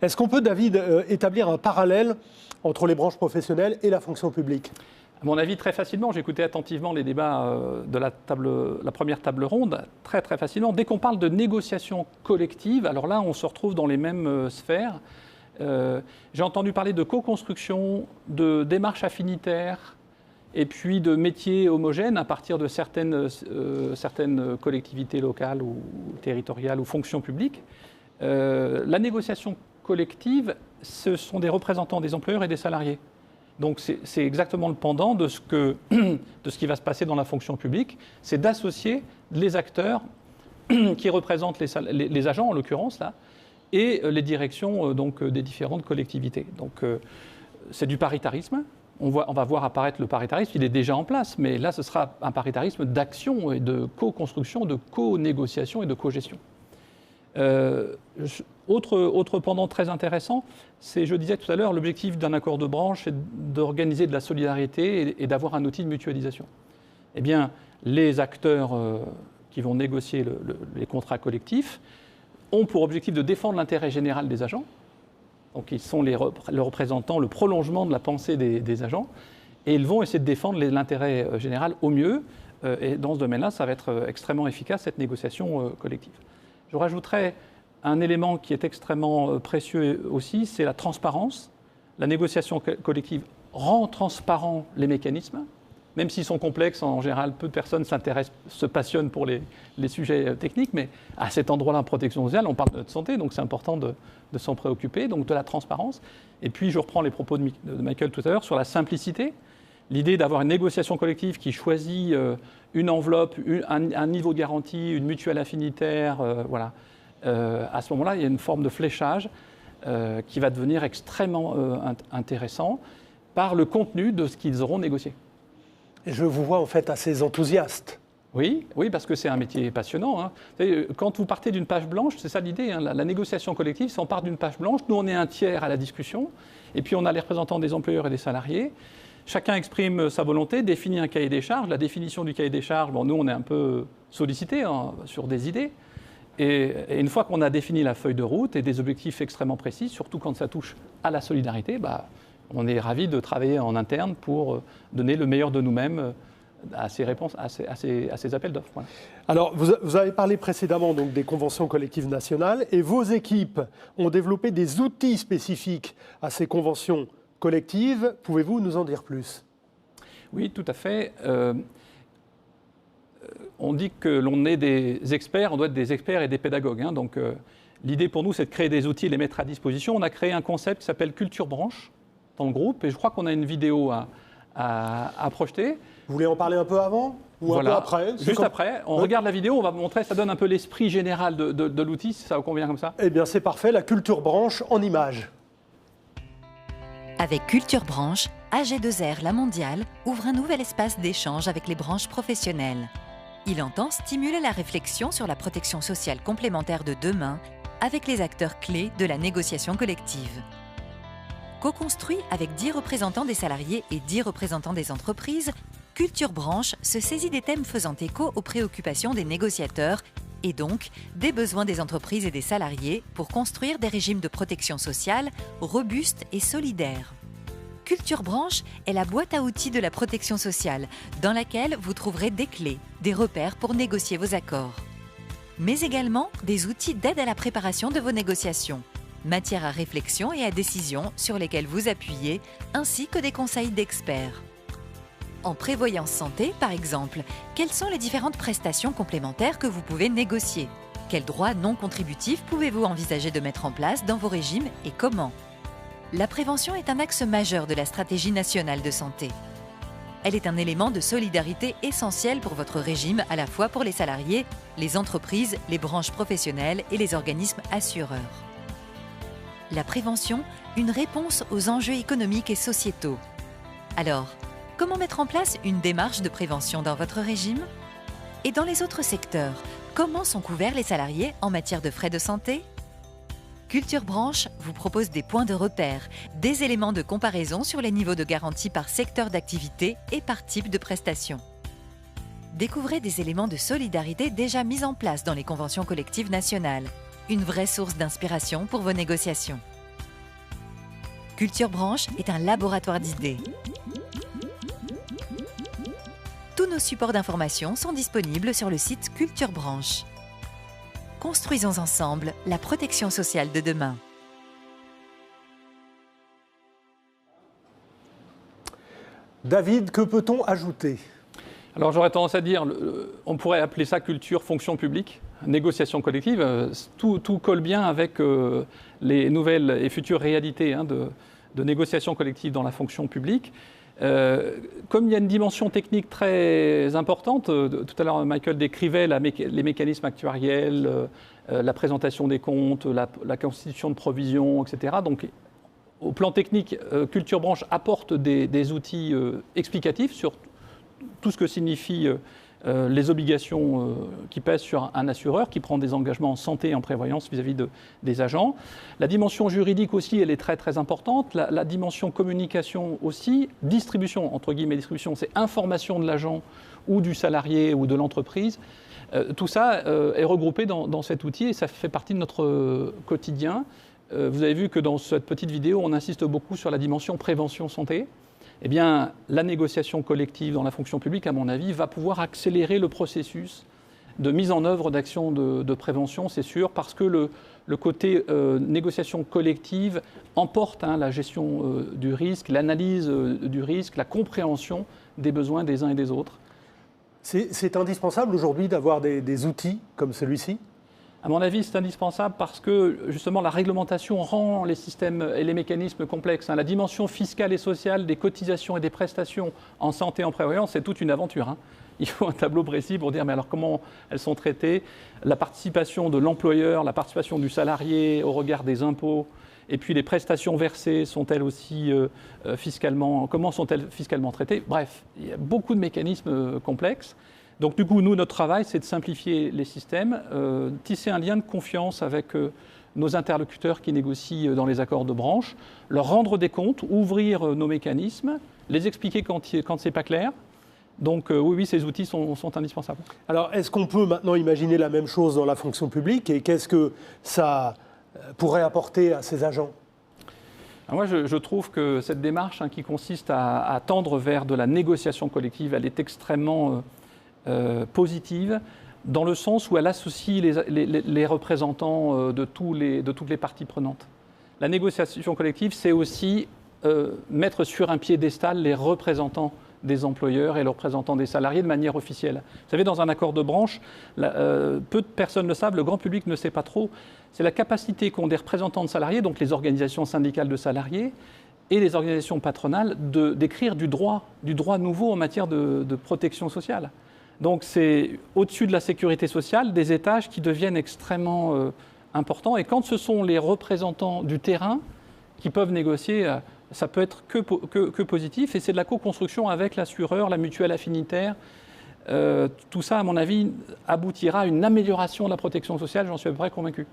Est-ce qu'on peut, David, établir un parallèle entre les branches professionnelles et la fonction publique ? À mon avis, très facilement. J'écoutais attentivement les débats de la première table ronde. Très, très facilement. Dès qu'on parle de négociation collective, alors là, on se retrouve dans les mêmes sphères. J'ai entendu parler de co-construction, de démarches affinitaires et puis de métiers homogènes à partir de certaines collectivités locales ou territoriales ou fonctions publiques. La négociation collective, ce sont des représentants des employeurs et des salariés. Donc c'est exactement le pendant de ce qui va se passer dans la fonction publique, c'est d'associer les acteurs qui représentent les agents en l'occurrence là, et les directions donc, des différentes collectivités. Donc c'est du paritarisme. On va voir apparaître le paritarisme, il est déjà en place, mais là ce sera un paritarisme d'action et de co-construction, de co-négociation et de co-gestion. Autre pendant très intéressant, c'est, je disais tout à l'heure, l'objectif d'un accord de branche, c'est d'organiser de la solidarité et d'avoir un outil de mutualisation. Eh bien, les acteurs qui vont négocier les contrats collectifs ont pour objectif de défendre l'intérêt général des agents. Donc, ils sont les représentants, le prolongement de la pensée des agents, et ils vont essayer de défendre l'intérêt général au mieux. Et dans ce domaine-là, ça va être extrêmement efficace, cette négociation collective. Je rajouterais un élément qui est extrêmement précieux aussi, c'est la transparence. La négociation collective rend transparents les mécanismes, même s'ils sont complexes, en général, peu de personnes se passionnent pour les sujets techniques, mais à cet endroit-là, en protection sociale, on parle de notre santé, donc c'est important de s'en préoccuper, donc de la transparence. Et puis, je reprends les propos de Michael tout à l'heure sur la simplicité. L'idée d'avoir une négociation collective qui choisit une enveloppe, un niveau de garantie, une mutuelle affinitaire, voilà. À ce moment-là, il y a une forme de fléchage qui va devenir extrêmement intéressant par le contenu de ce qu'ils auront négocié. Et je vous vois en fait assez enthousiaste. Oui, parce que c'est un métier passionnant. Hein. Vous savez, quand vous partez d'une page blanche, c'est ça l'idée, hein, la négociation collective, c'est on part d'une page blanche, nous on est un tiers à la discussion, et puis on a les représentants des employeurs et des salariés. Chacun exprime sa volonté, définit un cahier des charges. La définition du cahier des charges, nous on est un peu sollicités sur des idées. Et une fois qu'on a défini la feuille de route et des objectifs extrêmement précis, surtout quand ça touche à la solidarité, on est ravis de travailler en interne pour donner le meilleur de nous-mêmes à ces réponses, à ces appels d'offres. Voilà. Alors, vous avez parlé précédemment donc, des conventions collectives nationales et vos équipes ont développé des outils spécifiques à ces conventions collectives. Pouvez-vous nous en dire plus ? Oui, tout à fait. On dit que l'on est des experts, on doit être des experts et des pédagogues. Hein. Donc, l'idée pour nous, c'est de créer des outils et les mettre à disposition. On a créé un concept qui s'appelle Culture Branche dans le groupe, et je crois qu'on a une vidéo à projeter. Vous voulez en parler un peu avant ou un peu après ? Juste après. On regarde la vidéo, on va vous montrer, ça donne un peu l'esprit général de l'outil, si ça vous convient comme ça. Eh bien, c'est parfait, la Culture Branche en images. Avec Culture Branche, AG2R La Mondiale ouvre un nouvel espace d'échange avec les branches professionnelles. Il entend stimuler la réflexion sur la protection sociale complémentaire de demain avec les acteurs clés de la négociation collective. Co-construit avec 10 représentants des salariés et 10 représentants des entreprises, Culture Branche se saisit des thèmes faisant écho aux préoccupations des négociateurs et donc des besoins des entreprises et des salariés pour construire des régimes de protection sociale robustes et solidaires. Culture Branche est la boîte à outils de la protection sociale, dans laquelle vous trouverez des clés, des repères pour négocier vos accords. Mais également des outils d'aide à la préparation de vos négociations, matière à réflexion et à décision sur lesquels vous appuyez, ainsi que des conseils d'experts. En prévoyance santé, par exemple, quelles sont les différentes prestations complémentaires que vous pouvez négocier ? Quels droits non contributifs pouvez-vous envisager de mettre en place dans vos régimes et comment ? La prévention est un axe majeur de la stratégie nationale de santé. Elle est un élément de solidarité essentiel pour votre régime, à la fois pour les salariés, les entreprises, les branches professionnelles et les organismes assureurs. La prévention, une réponse aux enjeux économiques et sociétaux. Alors, Comment mettre en place une démarche de prévention dans votre régime? Et dans les autres secteurs, comment sont couverts les salariés en matière de frais de santé? Culture Branche vous propose des points de repère, des éléments de comparaison sur les niveaux de garantie par secteur d'activité et par type de prestation. Découvrez des éléments de solidarité déjà mis en place dans les conventions collectives nationales, une vraie source d'inspiration pour vos négociations. Culture Branche est un laboratoire d'idées. Tous nos supports d'information sont disponibles sur le site Culture Branche. Construisons ensemble la protection sociale de demain. David, que peut-on ajouter? Alors j'aurais tendance à dire, on pourrait appeler ça culture fonction publique, négociation collective. Tout colle bien avec les nouvelles et futures réalités de négociation collective dans la fonction publique. Comme il y a une dimension technique très importante, tout à l'heure Michael décrivait les mécanismes actuariels, la présentation des comptes, la constitution de provisions, etc. Donc au plan technique, Culture Branche apporte des outils explicatifs sur tout ce que signifient les obligations qui pèsent sur un assureur qui prend des engagements en santé et en prévoyance vis-à-vis des agents. La dimension juridique aussi, elle est très très importante. La dimension communication aussi. Distribution, entre guillemets distribution, c'est information de l'agent ou du salarié ou de l'entreprise. Tout ça est regroupé dans cet outil et ça fait partie de notre quotidien. Vous avez vu que dans cette petite vidéo, on insiste beaucoup sur la dimension prévention santé. Eh bien, la négociation collective dans la fonction publique, à mon avis, va pouvoir accélérer le processus de mise en œuvre d'actions de prévention, c'est sûr, parce que le côté négociation collective emporte la gestion du risque, l'analyse du risque, la compréhension des besoins des uns et des autres. C'est indispensable aujourd'hui d'avoir des outils comme celui-ci? À mon avis, c'est indispensable parce que justement la réglementation rend les systèmes et les mécanismes complexes. La dimension fiscale et sociale des cotisations et des prestations en santé et en prévoyance, c'est toute une aventure. Il faut un tableau précis pour dire mais alors comment elles sont traitées. La participation de l'employeur, la participation du salarié au regard des impôts, et puis les prestations versées sont-elles aussi comment sont-elles fiscalement traitées? Bref, il y a beaucoup de mécanismes complexes. Donc du coup, nous, notre travail, c'est de simplifier les systèmes, tisser un lien de confiance avec nos interlocuteurs qui négocient dans les accords de branche, leur rendre des comptes, ouvrir nos mécanismes, les expliquer quand ce n'est pas clair. Donc oui, ces outils sont indispensables. Alors, est-ce qu'on peut maintenant imaginer la même chose dans la fonction publique et qu'est-ce que ça pourrait apporter à ces agents? Alors moi, je trouve que cette démarche qui consiste à tendre vers de la négociation collective, elle est extrêmement positive, dans le sens où elle associe les représentants de toutes les parties prenantes. La négociation collective, c'est aussi mettre sur un piédestal les représentants des employeurs et les représentants des salariés de manière officielle. Vous savez, dans un accord de branche, peu de personnes le savent, le grand public ne sait pas trop, c'est la capacité qu'ont des représentants de salariés, donc les organisations syndicales de salariés, et les organisations patronales, d'écrire du droit nouveau en matière de protection sociale. Donc c'est au-dessus de la sécurité sociale des étages qui deviennent extrêmement importants. Et quand ce sont les représentants du terrain qui peuvent négocier, ça peut être que positif. Et c'est de la co-construction avec l'assureur, la mutuelle affinitaire. Tout ça, à mon avis, aboutira à une amélioration de la protection sociale, j'en suis à peu près convaincu.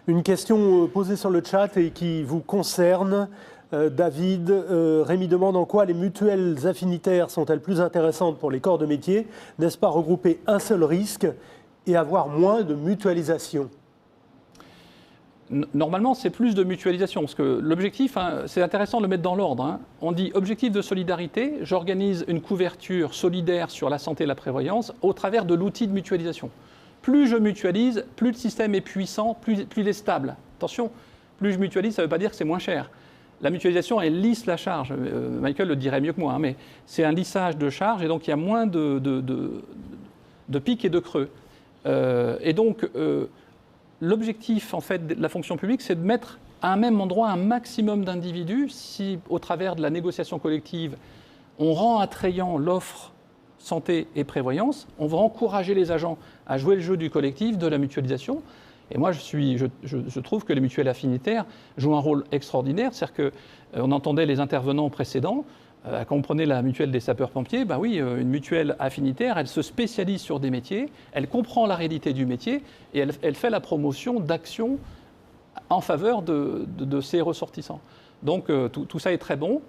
Une question posée sur le chat et qui vous concerne. David, Rémi demande en quoi les mutuelles affinitaires sont-elles plus intéressantes pour les corps de métier? N'est-ce pas regrouper un seul risque et avoir moins de mutualisation? Normalement, c'est plus de mutualisation, parce que l'objectif, c'est intéressant de le mettre dans l'ordre. On dit objectif de solidarité, j'organise une couverture solidaire sur la santé et la prévoyance au travers de l'outil de mutualisation. Plus je mutualise, plus le système est puissant, plus il est stable. Attention, plus je mutualise, ça ne veut pas dire que c'est moins cher. La mutualisation, elle lisse la charge. Michael le dirait mieux que moi, mais c'est un lissage de charge et donc il y a moins de pics et de creux. Et donc, l'objectif en fait, de la fonction publique, c'est de mettre à un même endroit un maximum d'individus. Si, au travers de la négociation collective, on rend attrayant l'offre santé et prévoyance, on va encourager les agents à jouer le jeu du collectif, de la mutualisation. Et moi, je trouve que les mutuelles affinitaires jouent un rôle extraordinaire. C'est-à-dire qu'on entendait les intervenants précédents, Quand on prenait la mutuelle des sapeurs-pompiers, ben oui, une mutuelle affinitaire, elle se spécialise sur des métiers, elle comprend la réalité du métier et elle fait la promotion d'actions en faveur de ses ressortissants. Donc tout ça est très bon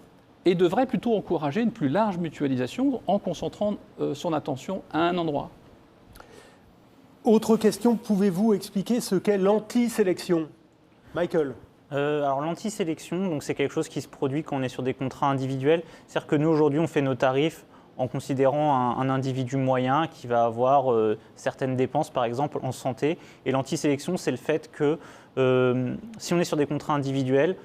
et devrait plutôt encourager une plus large mutualisation en concentrant son attention à un endroit. Autre question, pouvez-vous expliquer ce qu'est l'anti-sélection? Michael? Alors l'anti-sélection, donc c'est quelque chose qui se produit quand on est sur des contrats individuels. C'est-à-dire que nous aujourd'hui on fait nos tarifs en considérant un individu moyen qui va avoir certaines dépenses, par exemple en santé. Et l'anti-sélection, c'est le fait que si on est sur des contrats individuels,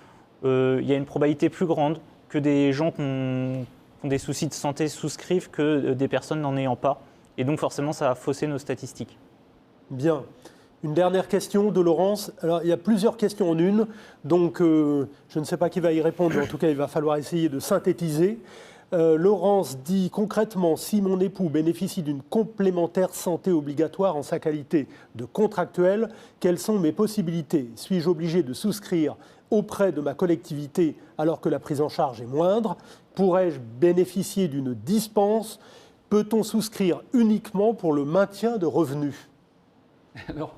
il y a une probabilité plus grande que des gens qui ont des soucis de santé souscrivent que des personnes n'en ayant pas. Et donc forcément ça va fausser nos statistiques. Bien. Une dernière question de Laurence. Alors, il y a plusieurs questions en une, donc je ne sais pas qui va y répondre, mais en tout cas, il va falloir essayer de synthétiser. Laurence dit concrètement, si mon époux bénéficie d'une complémentaire santé obligatoire en sa qualité de contractuel, quelles sont mes possibilités? Suis-je obligé de souscrire auprès de ma collectivité alors que la prise en charge est moindre? Pourrais-je bénéficier d'une dispense? Peut-on souscrire uniquement pour le maintien de revenus? Alors,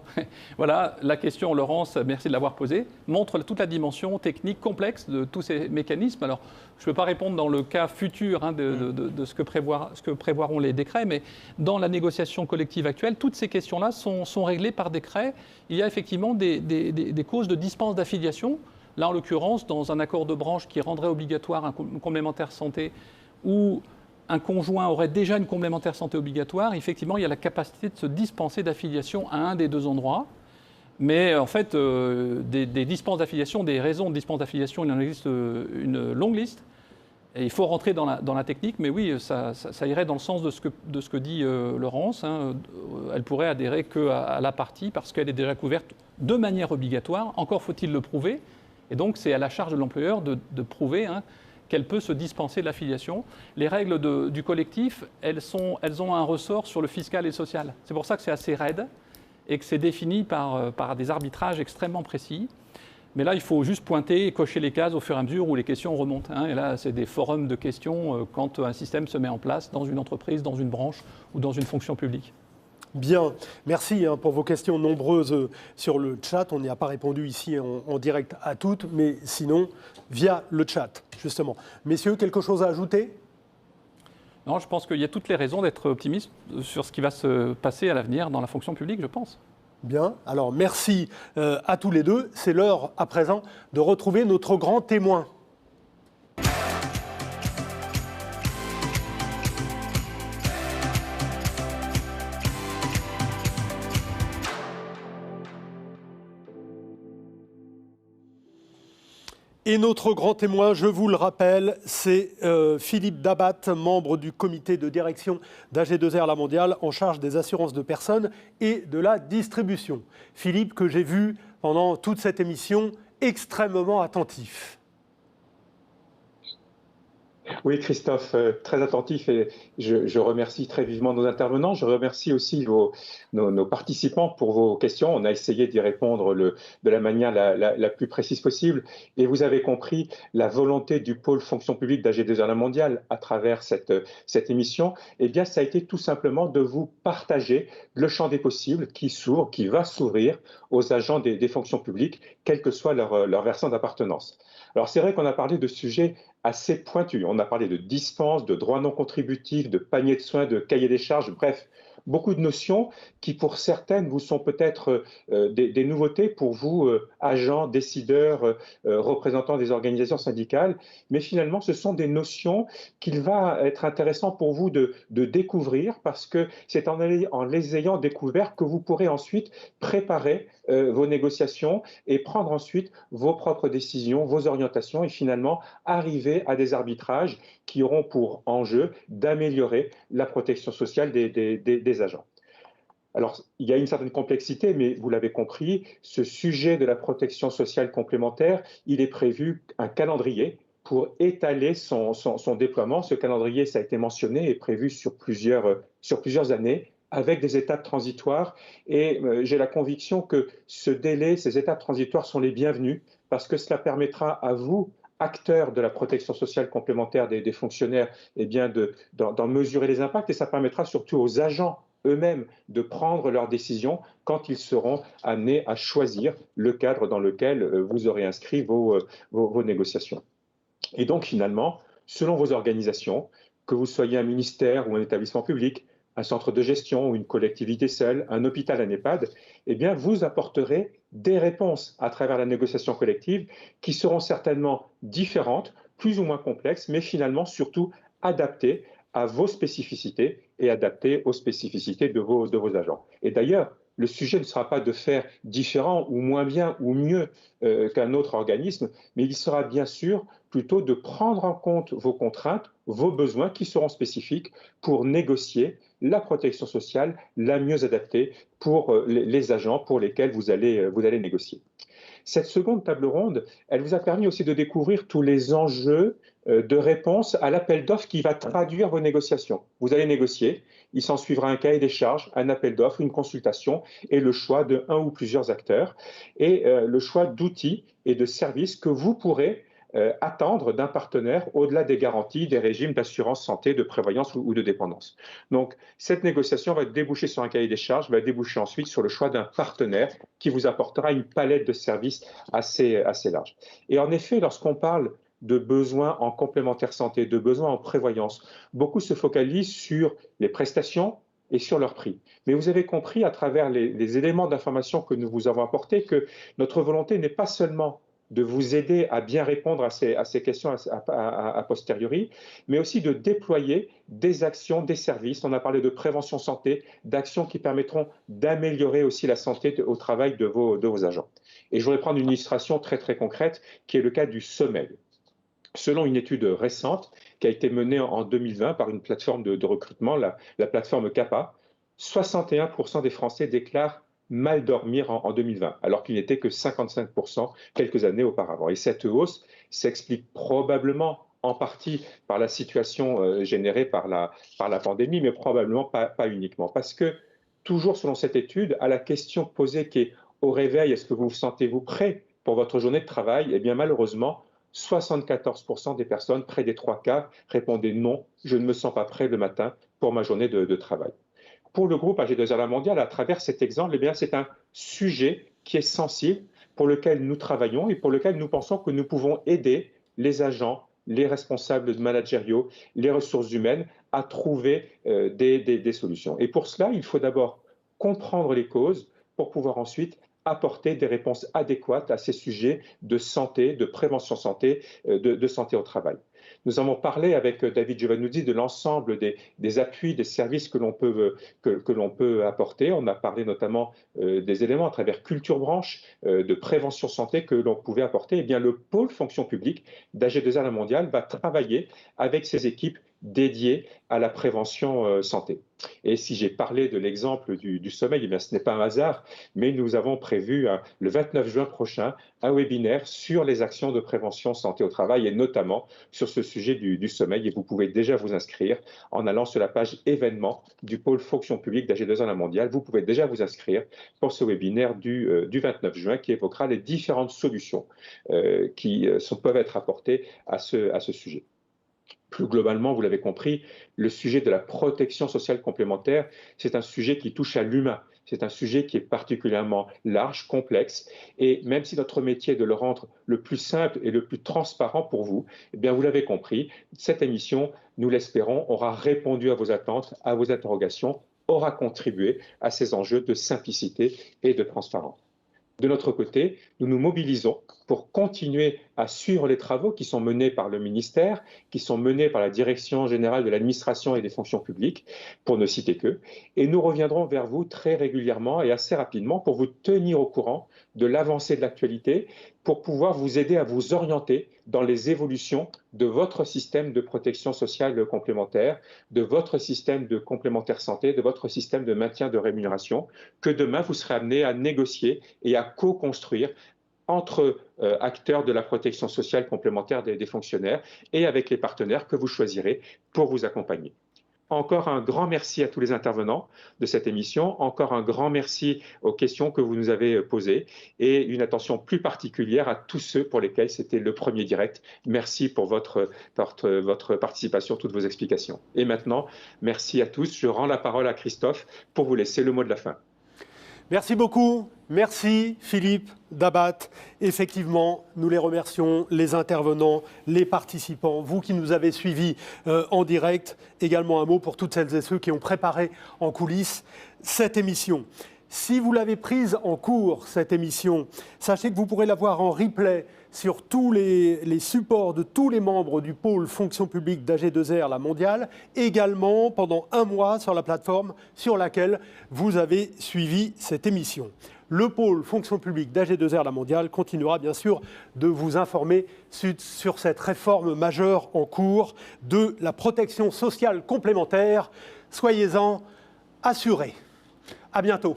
voilà, la question, Laurence, merci de l'avoir posée, montre toute la dimension technique complexe de tous ces mécanismes. Alors, je ne peux pas répondre dans le cas futur de ce que prévoiront les décrets, mais dans la négociation collective actuelle, toutes ces questions-là sont réglées par décret. Il y a effectivement des causes de dispense d'affiliation. Là, en l'occurrence, dans un accord de branche qui rendrait obligatoire un complémentaire santé ou un conjoint aurait déjà une complémentaire santé obligatoire, effectivement, il y a la capacité de se dispenser d'affiliation à un des deux endroits. Mais en fait, des dispenses d'affiliation, des raisons de dispense d'affiliation, il en existe une longue liste. Et il faut rentrer dans la technique, mais oui, ça irait dans le sens de ce que dit Laurence. Hein. Elle pourrait adhérer qu'à la partie parce qu'elle est déjà couverte de manière obligatoire. Encore faut-il le prouver. Et donc, c'est à la charge de l'employeur de prouver qu'elle peut se dispenser de l'affiliation. Les règles du collectif, elles ont un ressort sur le fiscal et le social. C'est pour ça que c'est assez raide et que c'est défini par des arbitrages extrêmement précis. Mais là, il faut juste pointer et cocher les cases au fur et à mesure où les questions remontent. Hein. Et là, c'est des forums de questions quand un système se met en place dans une entreprise, dans une branche ou dans une fonction publique. Bien, merci pour vos questions nombreuses sur le chat. On n'y a pas répondu ici en direct à toutes, mais sinon, via le chat, justement. Messieurs, quelque chose à ajouter? Non, je pense qu'il y a toutes les raisons d'être optimiste sur ce qui va se passer à l'avenir dans la fonction publique, je pense. Bien, alors merci à tous les deux. C'est l'heure à présent de retrouver notre grand témoin. Et notre grand témoin, je vous le rappelle, c'est Philippe Dabat, membre du comité de direction d'AG2R La Mondiale, en charge des assurances de personnes et de la distribution. Philippe, que j'ai vu pendant toute cette émission, extrêmement attentif. Oui, Christophe, très attentif et je remercie très vivement nos intervenants. Je remercie aussi nos participants pour vos questions. On a essayé d'y répondre de la manière la plus précise possible. Et vous avez compris la volonté du pôle fonction publique d'AG2R La Mondiale à travers cette émission. Eh bien, ça a été tout simplement de vous partager le champ des possibles qui s'ouvre, qui va s'ouvrir aux agents des fonctions publiques, quel que soit leur versant d'appartenance. Alors, c'est vrai qu'on a parlé de sujets assez pointus. On a parlé de dispenses, de droits non contributifs, de paniers de soins, de cahiers des charges, bref, beaucoup de notions qui, pour certaines, vous sont peut-être des nouveautés pour vous, agents, décideurs, représentants des organisations syndicales. Mais finalement, ce sont des notions qu'il va être intéressant pour vous de découvrir parce que c'est en les ayant découverts que vous pourrez ensuite préparer vos négociations et prendre ensuite vos propres décisions, vos orientations et finalement arriver à des arbitrages qui auront pour enjeu d'améliorer la protection sociale des agents. Alors, il y a une certaine complexité, mais vous l'avez compris, ce sujet de la protection sociale complémentaire, il est prévu un calendrier pour étaler son déploiement. Ce calendrier, ça a été mentionné, est prévu sur plusieurs années, avec des étapes transitoires. Et j'ai la conviction que ce délai, ces étapes transitoires sont les bienvenues, parce que cela permettra à vous, acteurs de la protection sociale complémentaire des fonctionnaires, eh bien d'en mesurer les impacts, et ça permettra surtout aux agents eux-mêmes de prendre leurs décisions quand ils seront amenés à choisir le cadre dans lequel vous aurez inscrit vos négociations. Et donc finalement, selon vos organisations, que vous soyez un ministère ou un établissement public, un centre de gestion ou une collectivité seule, un hôpital, un EHPAD, eh bien, vous apporterez des réponses à travers la négociation collective qui seront certainement différentes, plus ou moins complexes, mais finalement surtout adaptées à vos spécificités et adaptées aux spécificités de vos agents. Et d'ailleurs, le sujet ne sera pas de faire différent ou moins bien ou mieux qu'un autre organisme, mais il sera bien sûr plutôt de prendre en compte vos contraintes, vos besoins qui seront spécifiques pour négocier la protection sociale la mieux adaptée pour les agents pour lesquels vous allez négocier. Cette seconde table ronde, elle vous a permis aussi de découvrir tous les enjeux de réponse à l'appel d'offres qui va traduire vos négociations. Vous allez négocier, il s'en suivra un cahier des charges, un appel d'offres, une consultation et le choix de un ou plusieurs acteurs et le choix d'outils et de services que vous pourrez attendre d'un partenaire au-delà des garanties des régimes d'assurance santé, de prévoyance ou de dépendance. Donc, cette négociation va déboucher sur un cahier des charges, va déboucher ensuite sur le choix d'un partenaire qui vous apportera une palette de services assez large. Et en effet, lorsqu'on parle de besoins en complémentaire santé, de besoins en prévoyance, beaucoup se focalisent sur les prestations et sur leur prix. Mais vous avez compris à travers les éléments d'information que nous vous avons apportés que notre volonté n'est pas seulement de vous aider à bien répondre à ces questions a posteriori, mais aussi de déployer des actions, des services. On a parlé de prévention santé, d'actions qui permettront d'améliorer aussi la santé au travail de vos agents. Et je voudrais prendre une illustration très très concrète qui est le cas du sommeil. Selon une étude récente qui a été menée en 2020 par une plateforme de recrutement, la plateforme CAPA, 61% des Français déclarent mal dormir en 2020, alors qu'il n'était que 55% quelques années auparavant. Et cette hausse s'explique probablement en partie par la situation générée par la pandémie, mais probablement pas uniquement. Parce que, toujours selon cette étude, à la question posée qui est au réveil, est-ce que vous vous sentez-vous prêt pour votre journée de travail? Eh bien, malheureusement, 74% des personnes, près des 3 quarts, répondaient non, je ne me sens pas prêt le matin pour ma journée de travail. Pour le groupe AG2R La Mondiale, à travers cet exemple, eh bien, c'est un sujet qui est sensible, pour lequel nous travaillons et pour lequel nous pensons que nous pouvons aider les agents, les responsables managériaux, les ressources humaines à trouver des solutions. Et pour cela, il faut d'abord comprendre les causes pour pouvoir ensuite apporter des réponses adéquates à ces sujets de santé, de prévention santé, de santé au travail. Nous avons parlé avec David Giovannuzzi de l'ensemble des appuis, des services que l'on peut apporter. On a parlé notamment des éléments à travers Culture Branche, de prévention santé que l'on pouvait apporter. Eh bien, le pôle fonction publique d'AG2R La Mondiale va travailler avec ses équipes dédiées à la prévention santé. Et si j'ai parlé de l'exemple du sommeil, eh bien, ce n'est pas un hasard, mais nous avons prévu le 29 juin prochain un webinaire sur les actions de prévention santé au travail et notamment sur ce sujet du sommeil. Et vous pouvez déjà vous inscrire en allant sur la page événements du pôle fonction publique d'AG2R La Mondiale. Vous pouvez déjà vous inscrire pour ce webinaire du 29 juin qui évoquera les différentes solutions qui peuvent être apportées à ce sujet. Plus globalement, vous l'avez compris, le sujet de la protection sociale complémentaire, c'est un sujet qui touche à l'humain. C'est un sujet qui est particulièrement large, complexe, et même si notre métier est de le rendre le plus simple et le plus transparent pour vous, eh bien vous l'avez compris, cette émission, nous l'espérons, aura répondu à vos attentes, à vos interrogations, aura contribué à ces enjeux de simplicité et de transparence. De notre côté, nous nous mobilisons pour continuer à suivre les travaux qui sont menés par le ministère, qui sont menés par la Direction générale de l'administration et des fonctions publiques, pour ne citer qu'eux. Et nous reviendrons vers vous très régulièrement et assez rapidement pour vous tenir au courant de l'avancée de l'actualité, pour pouvoir vous aider à vous orienter dans les évolutions de votre système de protection sociale complémentaire, de votre système de complémentaire santé, de votre système de maintien de rémunération, que demain vous serez amené à négocier et à co-construire entre acteurs de la protection sociale complémentaire des fonctionnaires et avec les partenaires que vous choisirez pour vous accompagner. Encore un grand merci à tous les intervenants de cette émission. Encore un grand merci aux questions que vous nous avez posées et une attention plus particulière à tous ceux pour lesquels c'était le premier direct. Merci pour votre participation, toutes vos explications. Et maintenant, merci à tous. Je rends la parole à Christophe pour vous laisser le mot de la fin. Merci beaucoup. Merci Philippe Dabat. Effectivement, nous les remercions, les intervenants, les participants, vous qui nous avez suivis en direct. Également un mot pour toutes celles et ceux qui ont préparé en coulisses cette émission. Si vous l'avez prise en cours, cette émission, sachez que vous pourrez la voir en replay sur tous les supports de tous les membres du pôle fonction publique d'AG2R La Mondiale, également pendant un mois sur la plateforme sur laquelle vous avez suivi cette émission. Le pôle fonction publique d'AG2R La Mondiale continuera bien sûr de vous informer sur cette réforme majeure en cours de la protection sociale complémentaire. Soyez-en assurés. À bientôt.